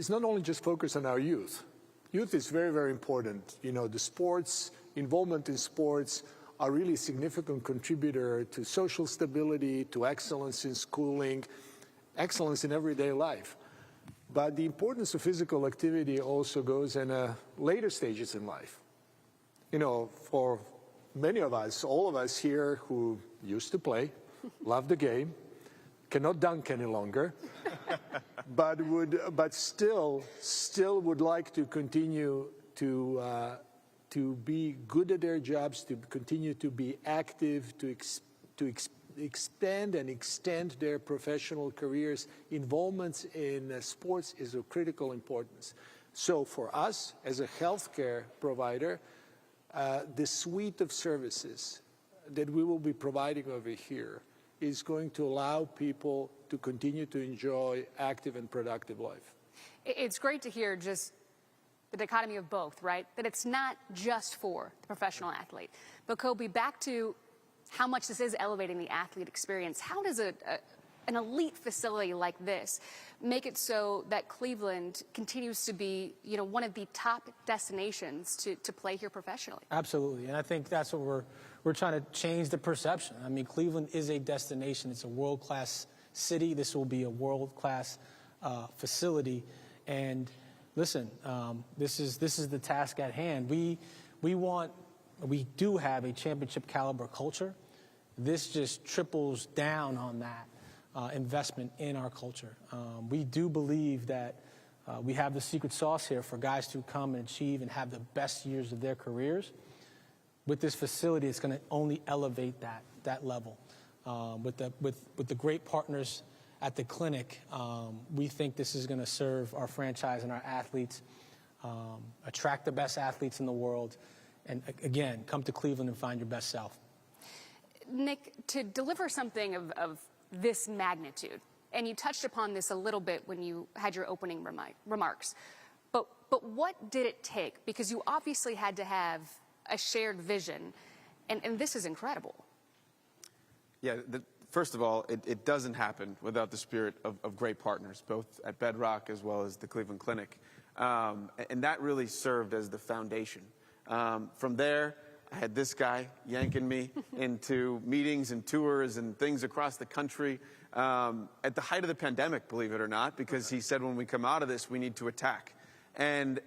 not only just focused on our youth. Youth is very, very important. You know, the sports, involvement in sports are really a significant contributor to social stability, to excellence in schooling, excellence in everyday life. But the importance of physical activity also goes in later stages in life. You know, for many of us, all of us here who used to play, love the game, cannot dunk any longer, but still would like to continue to be good at their jobs, to continue to be active, to expand and extend their professional careers. Involvement in sports is of critical importance. So for us, as a healthcare provider, the suite of services that we will be providing over here is going to allow people to continue to enjoy active and productive life. It's great to hear just the dichotomy of both, right? That it's not just for the professional athlete. But Kobe, back to how much this is elevating the athlete experience. How does an elite facility like this make it so that Cleveland continues to be, you know, one of the top destinations to play here professionally? Absolutely, and I think that's what we're trying to change the perception. I mean, Cleveland is a destination. It's a world-class city. This will be a world-class facility. And listen, this is the task at hand. We want we do have a championship caliber culture. This just triples down on that investment in our culture. We do believe that we have the secret sauce here for guys to come and achieve and have the best years of their careers. With this facility, it's going to only elevate that level. With the great partners at the clinic, we think this is going to serve our franchise and our athletes, attract the best athletes in the world, and again, come to Cleveland and find your best self. Nick, to deliver something of this magnitude, and you touched upon this a little bit when you had your opening remarks, but what did it take? Because you obviously had to have a shared vision, and this is incredible. Yeah, first of all, it doesn't happen without the spirit of great partners, both at Bedrock as well as the Cleveland Clinic. And that really served as the foundation. From there, I had this guy yanking me into meetings and tours and things across the country at the height of the pandemic, believe it or not, because he said when we come out of this, we need to attack. And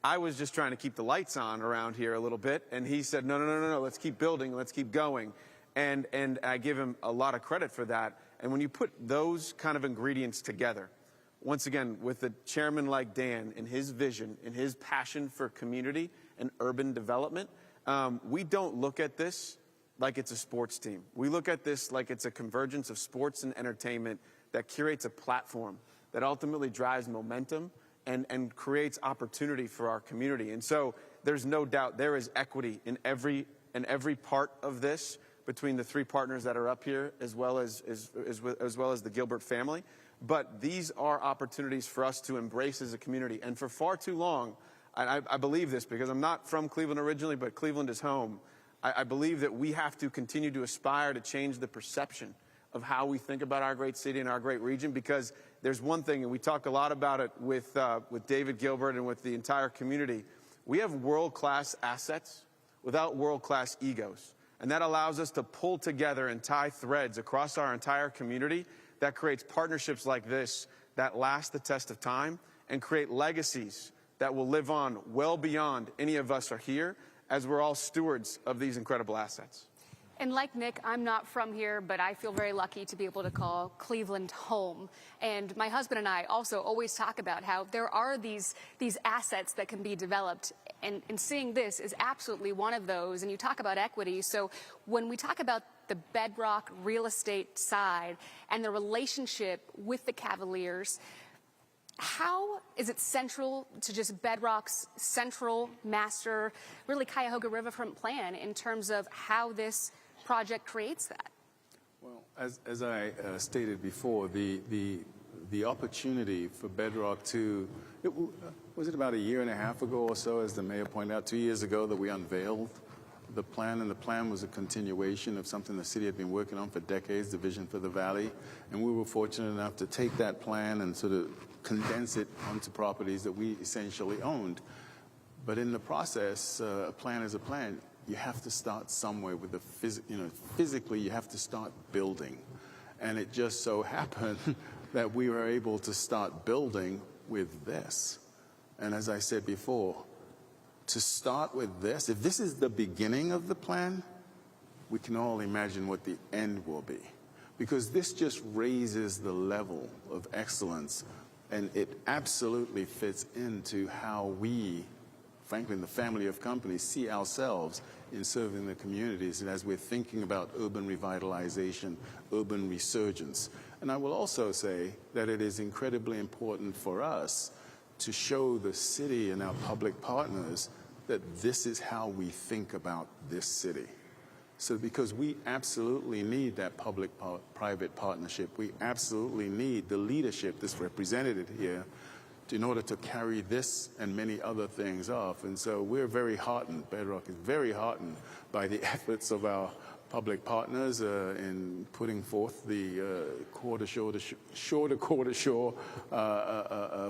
I was just trying to keep the lights on around here a little bit, and he said, no, let's keep building, let's keep going. And I give him a lot of credit for that. And when you put those kind of ingredients together, once again, with a chairman like Dan and his vision and his passion for community and urban development, we don't look at this like it's a sports team. We look at this like it's a convergence of sports and entertainment that curates a platform that ultimately drives momentum and creates opportunity for our community. And so there's no doubt there is equity in every part of this between the three partners that are up here as well as the Gilbert family. But these are opportunities for us to embrace as a community. And for far too long, I believe this because I'm not from Cleveland originally, but Cleveland is home. I believe that we have to continue to aspire to change the perception of how we think about our great city and our great region, because there's one thing, and we talk a lot about it with David Gilbert and with the entire community. We have world-class assets without world-class egos. And that allows us to pull together and tie threads across our entire community that creates partnerships like this that last the test of time and create legacies that will live on well beyond any of us are here, as we're all stewards of these incredible assets. And like Nick, I'm not from here, but I feel very lucky to be able to call Cleveland home. And my husband and I also always talk about how there are these assets that can be developed. And seeing this is absolutely one of those. And you talk about equity. So when we talk about the Bedrock real estate side and the relationship with the Cavaliers, how is it central to just Bedrock's central master, really Cuyahoga Riverfront plan in terms of how this project creates that? Well, as I stated before, the opportunity for Bedrock to, was it about a year and a half ago or so, as the mayor pointed out, 2 years ago, that we unveiled the plan, and the plan was a continuation of something the city had been working on for decades, the vision for the valley, and we were fortunate enough to take that plan and sort of condense it onto properties that we essentially owned. But in the process, a plan is a plan. You have to start somewhere with the physically you have to start building. And it just so happened that we were able to start building with this. And as I said before, to start with this, if this is the beginning of the plan, we can all imagine what the end will be. Because this just raises the level of excellence, and it absolutely fits into how we, frankly, in the family of companies, see ourselves in serving the communities and as we're thinking about urban revitalization, urban resurgence. And I will also say that it is incredibly important for us to show the city and our public partners that this is how we think about this city. So because we absolutely need that public-private partnership, we absolutely need the leadership that's represented here in order to carry this and many other things off. And so we're very heartened, Bedrock is very heartened by the efforts of our public partners in putting forth the shore-to-shore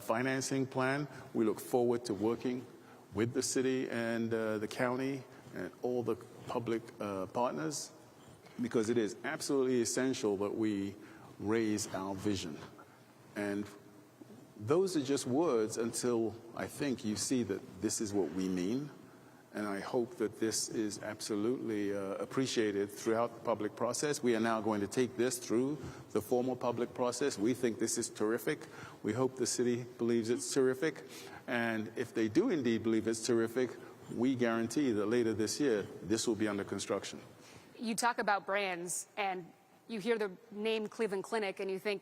financing plan. We look forward to working with the city and the county and all the public partners, because it is absolutely essential that we raise our vision. And those are just words until I think you see that this is what we mean. And I hope that this is absolutely appreciated throughout the public process. We are now going to take this through the formal public process. We think this is terrific. We hope the city believes it's terrific. And if they do indeed believe it's terrific, we guarantee that later this year, this will be under construction. You talk about brands, and you hear the name Cleveland Clinic, and you think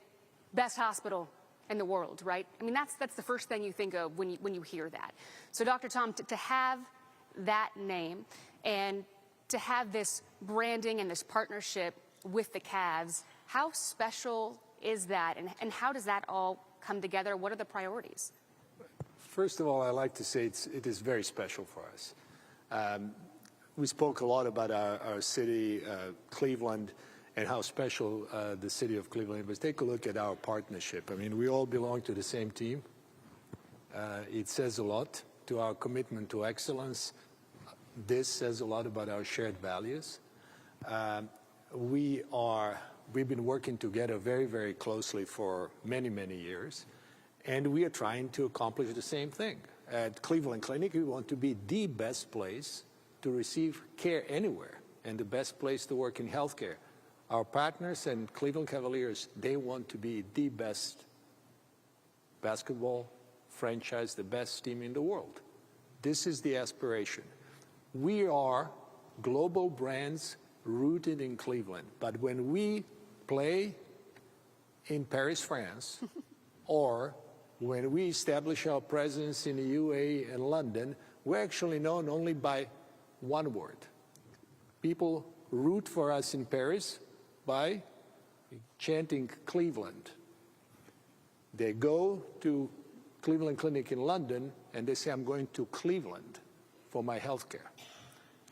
best hospital in the world, right? I mean, that's the first thing you think of when you hear that. So, Dr. Tom, to have that name and to have this branding and this partnership with the Cavs, how special is that, and how does that all come together? What are the priorities? First of all, I like to say it is very special for us. We spoke a lot about our city, Cleveland, and how special the city of Cleveland is. Take a look at our partnership. I mean, we all belong to the same team. It says a lot to our commitment to excellence. This says a lot about our shared values. We've been working together very, very closely for many, many years, and we are trying to accomplish the same thing. At Cleveland Clinic, we want to be the best place to receive care anywhere and the best place to work in healthcare. Our partners and Cleveland Cavaliers, they want to be the best basketball franchise, the best team in the world. This is the aspiration. We are global brands rooted in Cleveland, but when we play in Paris, France, or when we establish our presence in the UAE and London, we're actually known only by one word. People root for us in Paris by chanting Cleveland. They go to Cleveland Clinic in London and they say, I'm going to Cleveland for my health care.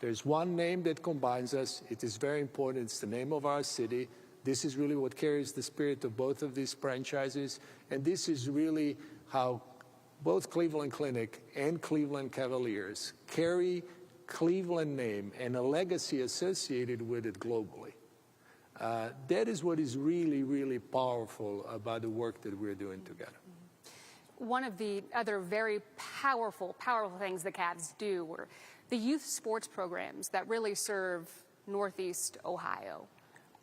There's one name that combines us. It is very important. It's the name of our city. This is really what carries the spirit of both of these franchises. And this is really how both Cleveland Clinic and Cleveland Cavaliers carry Cleveland name and a legacy associated with it globally. That is what is really, really powerful about the work that we're doing together. One of the other very powerful things the Cavs do are the youth sports programs that really serve Northeast Ohio.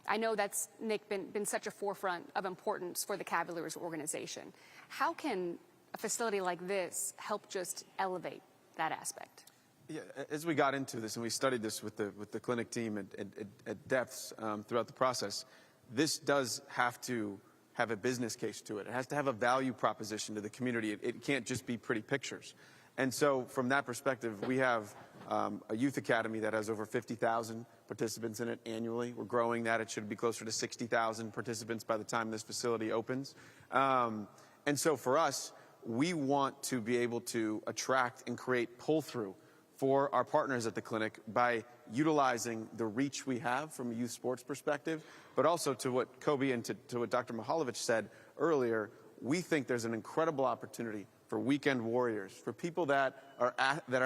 I know that's, Nick, been such a forefront of importance for the Cavaliers organization. How can a facility like this help just elevate that aspect? Yeah, as we got into this and we studied this with the clinic team at depths throughout the process, this does have to have a business case to it. It has to have a value proposition to the community. It can't just be pretty pictures. And so from that perspective, we have a youth academy that has over 50,000 participants in it annually. We're growing that. It should be closer to 60,000 participants by the time this facility opens. And so for us, we want to be able to attract and create pull-through for our partners at the clinic by utilizing the reach we have from a youth sports perspective, but also to what Kobe and to what Dr. Mihaljevic said earlier, we think there's an incredible opportunity for weekend warriors, for people that are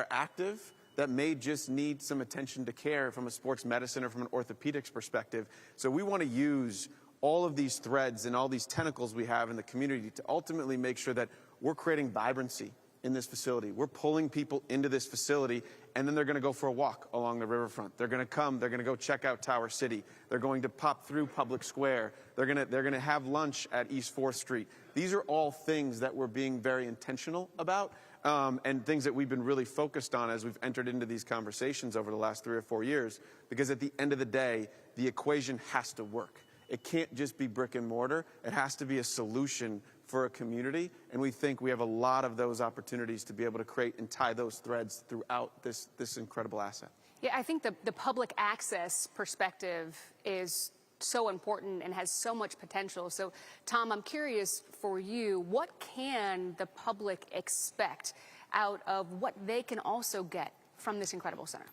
active, that may just need some attention to care from a sports medicine or from an orthopedics perspective. So we want to use all of these threads and all these tentacles we have in the community to ultimately make sure that we're creating vibrancy in this facility. We're pulling people into this facility, and then they're going to go for a walk along the riverfront. They're going to come. They're going to go check out Tower City. They're going to pop through Public Square. They're going to have lunch at East 4th Street. These are all things that we're being very intentional about, and things that we've been really focused on as we've entered into these conversations over the last 3 or 4 years, because at the end of the day, the equation has to work. It can't just be brick and mortar. It has to be a solution for a community, and we think we have a lot of those opportunities to be able to create and tie those threads throughout this incredible asset. Yeah, I think the public access perspective is so important and has so much potential. So, Tom, I'm curious for you, what can the public expect out of what they can also get from this incredible center?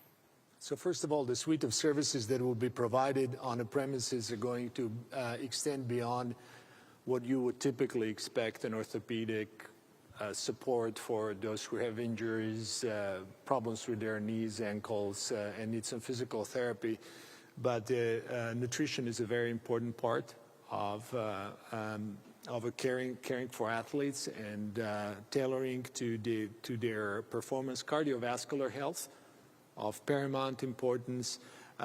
So first of all, the suite of services that will be provided on the premises are going to extend beyond what you would typically expect an orthopedic support for those who have injuries, problems with their knees, ankles, and need some physical therapy. But nutrition is a very important part of caring for athletes and tailoring to their performance. Cardiovascular health of paramount importance.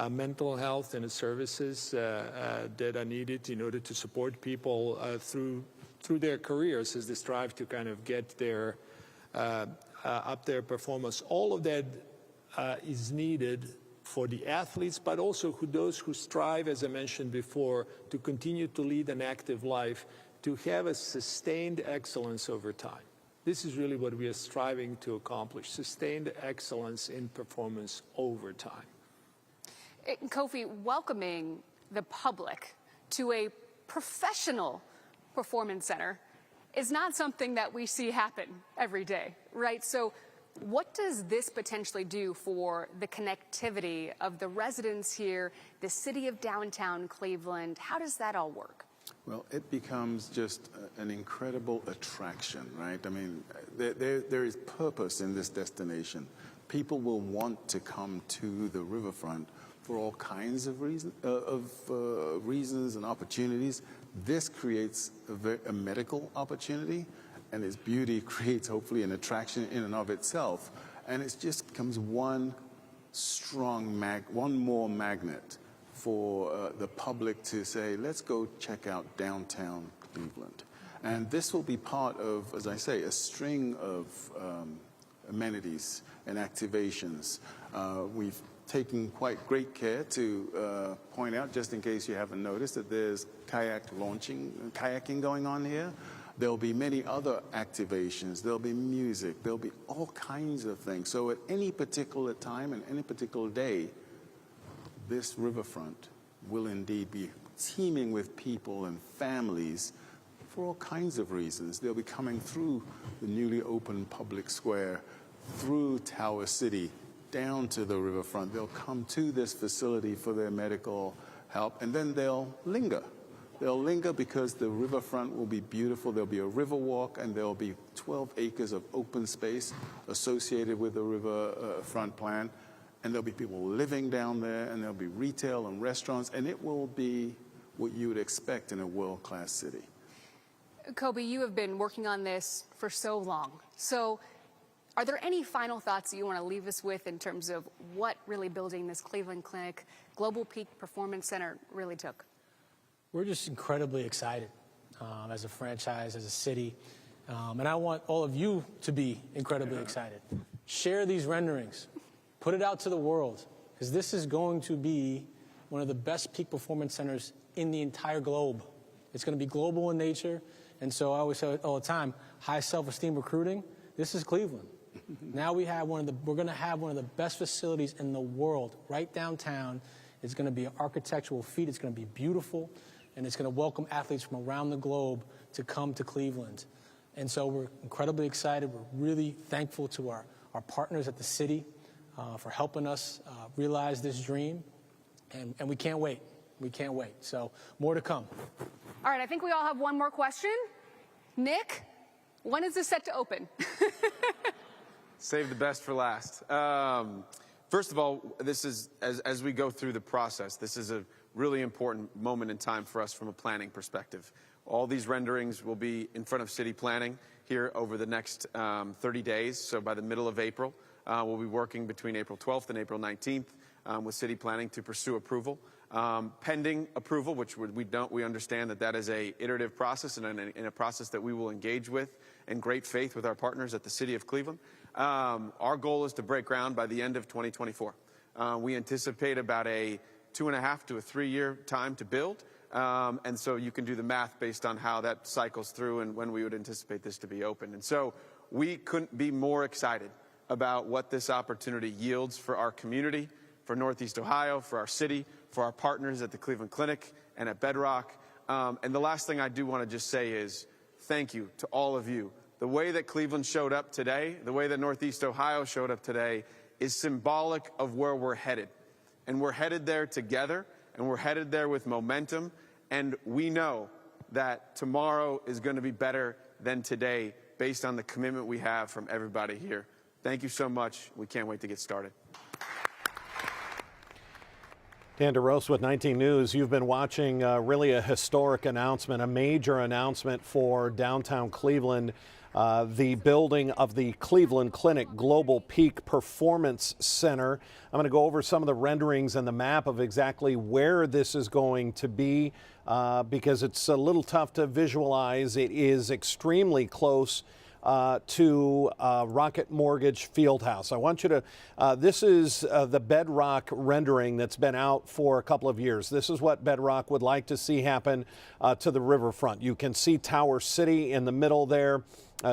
Mental health and the services that are needed in order to support people through their careers as they strive to kind of get their up their performance. All of that is needed for the athletes, but also those who strive, as I mentioned before, to continue to lead an active life, to have a sustained excellence over time. This is really what we are striving to accomplish, sustained excellence in performance over time. Kofi, welcoming the public to a professional performance center is not something that we see happen every day, right? So what does this potentially do for the connectivity of the residents here, the city of downtown Cleveland? How does that all work? Well, it becomes just an incredible attraction, right? I mean, there is purpose in this destination. People will want to come to the riverfront for all kinds of reasons and opportunities. This creates a medical opportunity, and its beauty creates hopefully an attraction in and of itself. And it just becomes one more magnet for the public to say, let's go check out downtown Cleveland. And this will be part of, as I say, a string of amenities and activations. We've taken quite great care to point out, just in case you haven't noticed, that there's kayaking going on here. There'll be many other activations. There'll be music. There'll be all kinds of things. So at any particular time and any particular day, this riverfront will indeed be teeming with people and families for all kinds of reasons. They'll be coming through the newly opened public square, through Tower City, down to the riverfront. They'll come to this facility for their medical help, and then they'll linger. They'll linger because the riverfront will be beautiful. There'll be a river walk, and there'll be 12 acres of open space associated with the riverfront plan. And there'll be people living down there, and there'll be retail and restaurants, and it will be what you would expect in a world-class city. Kobe, you have been working on this for so long. So are there any final thoughts that you want to leave us with in terms of what really building this Cleveland Clinic Global Peak Performance Center really took? We're just incredibly excited as a franchise, as a city. And I want all of you to be incredibly excited. Share these renderings. Put it out to the world, because this is going to be one of the best peak performance centers in the entire globe. It's going to be global in nature. And so I always say all the time, high self-esteem recruiting, this is Cleveland. Now we're going to have one of the best facilities in the world right downtown. It's going to be an architectural feat. It's going to be beautiful. And it's going to welcome athletes from around the globe to come to Cleveland. And so we're incredibly excited. We're really thankful to our partners at the city for helping us realize this dream. And we can't wait. We can't wait. So more to come. All right, I think we all have one more question. Nick, when is this set to open? Save the best for last. First of all, this is, as we go through the process, this is a really important moment in time for us from a planning perspective. All these renderings will be in front of city planning here over the next 30 days. So by the middle of April, we'll be working between April 12th and April 19th with city planning to pursue approval. Pending approval, which we understand that is a iterative process and in a process that we will engage with in great faith with our partners at the City of Cleveland. Our goal is to break ground by the end of 2024. We anticipate about a 2.5 to 3 year time to build. And so you can do the math based on how that cycles through and when we would anticipate this to be open. And so we couldn't be more excited about what this opportunity yields for our community, for Northeast Ohio, for our city, for our partners at the Cleveland Clinic and at Bedrock. And the last thing I do want to just say is thank you to all of you. The way that Cleveland showed up today, the way that Northeast Ohio showed up today is symbolic of where we're headed. And we're headed there together, and we're headed there with momentum. And we know that tomorrow is going to be better than today based on the commitment we have from everybody here. Thank you so much. We can't wait to get started. Dan DeRosa with 19 News. You've been watching really a historic announcement, a major announcement for downtown Cleveland. the building of the Cleveland Clinic Global Peak Performance Center. I'm going to go over some of the renderings and the map of exactly where this is going to be because it's a little tough to visualize. It is extremely close to Rocket Mortgage Fieldhouse. I want you to, this is the Bedrock rendering that's been out for a couple of years. This is what Bedrock would like to see happen to the riverfront. You can see Tower City in the middle there.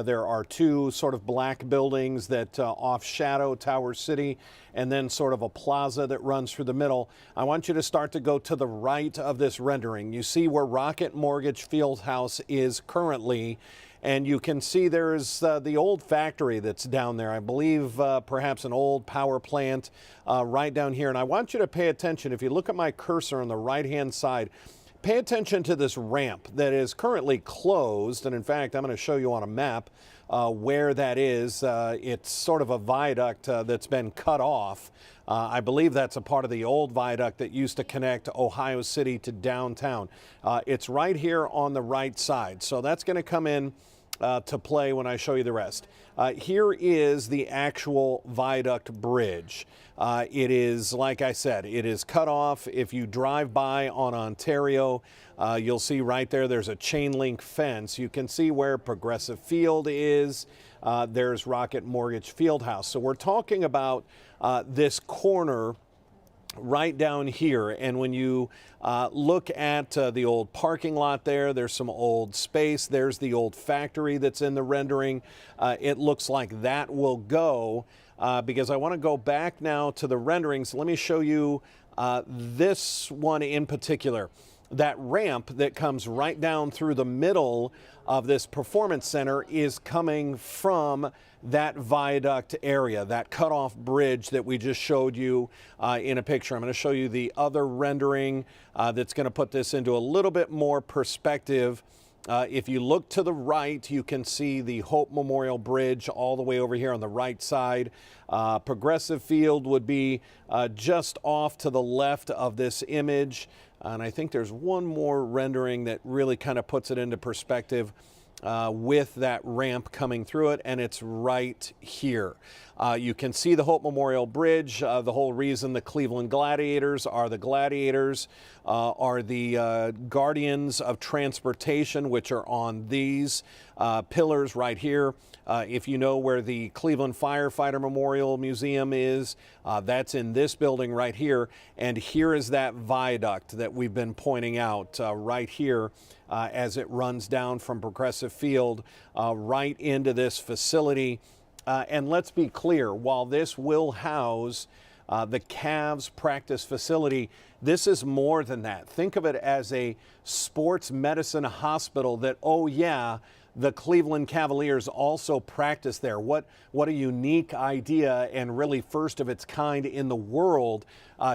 There are two sort of black buildings that off-shadow Tower City, and then sort of a plaza that runs through the middle. I want you to start to go to the right of this rendering. You see where Rocket Mortgage Fieldhouse is currently, and you can see there's the old factory that's down there. I believe perhaps an old power plant right down here. And I want you to pay attention. If you look at my cursor on the right-hand side, pay attention to this ramp that is currently closed. And in fact, I'm going to show you on a map where that is. It's sort of a viaduct that's been cut off. I believe that's a part of the old viaduct that used to connect Ohio City to downtown. It's right here on the right side. So that's going to come in to play when I show you the rest. Here is the actual viaduct bridge. It is, like I said, it is cut off. If you drive by on Ontario, you'll see right there, there's a chain link fence. You can see where Progressive Field is. There's Rocket Mortgage Fieldhouse. So we're talking about this corner right down here. And when you look at the old parking lot there's some old space. There's the old factory that's in the rendering. It looks like that will go because I want to go back now to the renderings. Let me show you this one in particular. That ramp that comes right down through the middle of this performance center is coming from that viaduct area, that cutoff bridge that we just showed you in a picture. I'm going to show you the other rendering that's going to put this into a little bit more perspective. If you look to the right, you can see the Hope Memorial Bridge all the way over here on the right side. Progressive Field would be just off to the left of this image. And I think there's one more rendering that really kind of puts it into perspective with that ramp coming through it, and it's right here. You can see the Hope Memorial Bridge. The whole reason the Cleveland Gladiators are the Gladiators are the guardians of transportation, which are on these pillars right here. If you know where the Cleveland Firefighter Memorial Museum is, that's in this building right here. And here is that viaduct that we've been pointing out right here as it runs down from Progressive Field right into this facility. And let's be clear, while this will house the Cavs practice facility, this is more than that. Think of it as a sports medicine hospital that, oh yeah, the Cleveland Cavaliers also practice there. What a unique idea, and really first of its kind in the world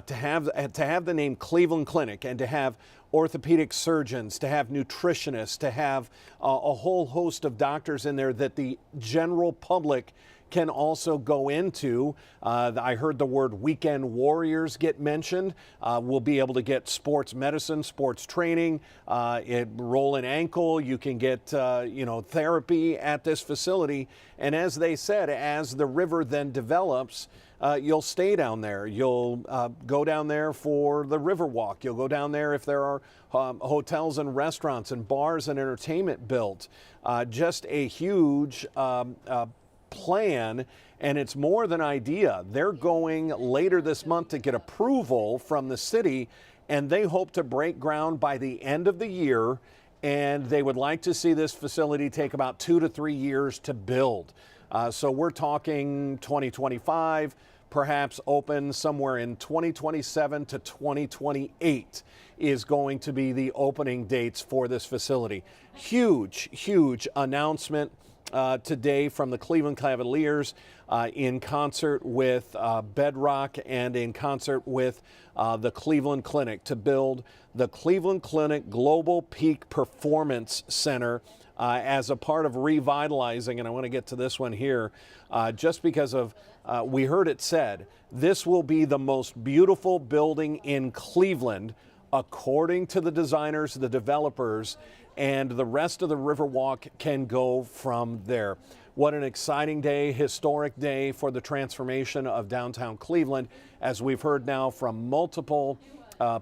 to have the name Cleveland Clinic, and to have orthopedic surgeons, to have nutritionists, to have a whole host of doctors in there that the general public can also go into. I heard the word weekend warriors get mentioned. We'll be able to get sports medicine, sports training, rolling ankle. You can get therapy at this facility. And as they said, as the river then develops, you'll stay down there. You'll go down there for the river walk. You'll go down there if there are hotels and restaurants and bars and entertainment built. Just a huge plan, and it's more than idea. They're going later this month to get approval from the city, and they hope to break ground by the end of the year, and they would like to see this facility take about 2 to 3 years to build. So we're talking 2025, perhaps open somewhere in 2027 to 2028 is going to be the opening dates for this facility. Huge, huge announcement today from the Cleveland Cavaliers in concert with Bedrock and in concert with the Cleveland Clinic to build the Cleveland Clinic Global Peak Performance Center as a part of revitalizing, and I want to get to this one here, just because of, we heard it said, this will be the most beautiful building in Cleveland according to the designers, the developers, and the rest of the Riverwalk can go from there. What an exciting day, historic day for the transformation of downtown Cleveland, as we've heard now from multiple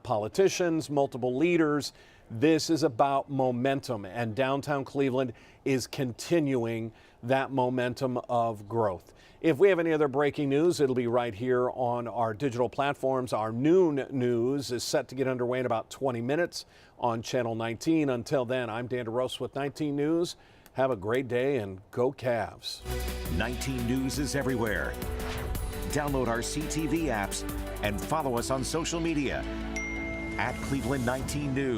politicians, multiple leaders. This is about momentum, and downtown Cleveland is continuing that momentum of growth. If we have any other breaking news, it'll be right here on our digital platforms. Our noon news is set to get underway in about 20 minutes on Channel 19. Until then, I'm Dan DeRosa with 19 News. Have a great day and go Cavs. 19 News is everywhere. Download our CTV apps and follow us on social media at Cleveland 19 News.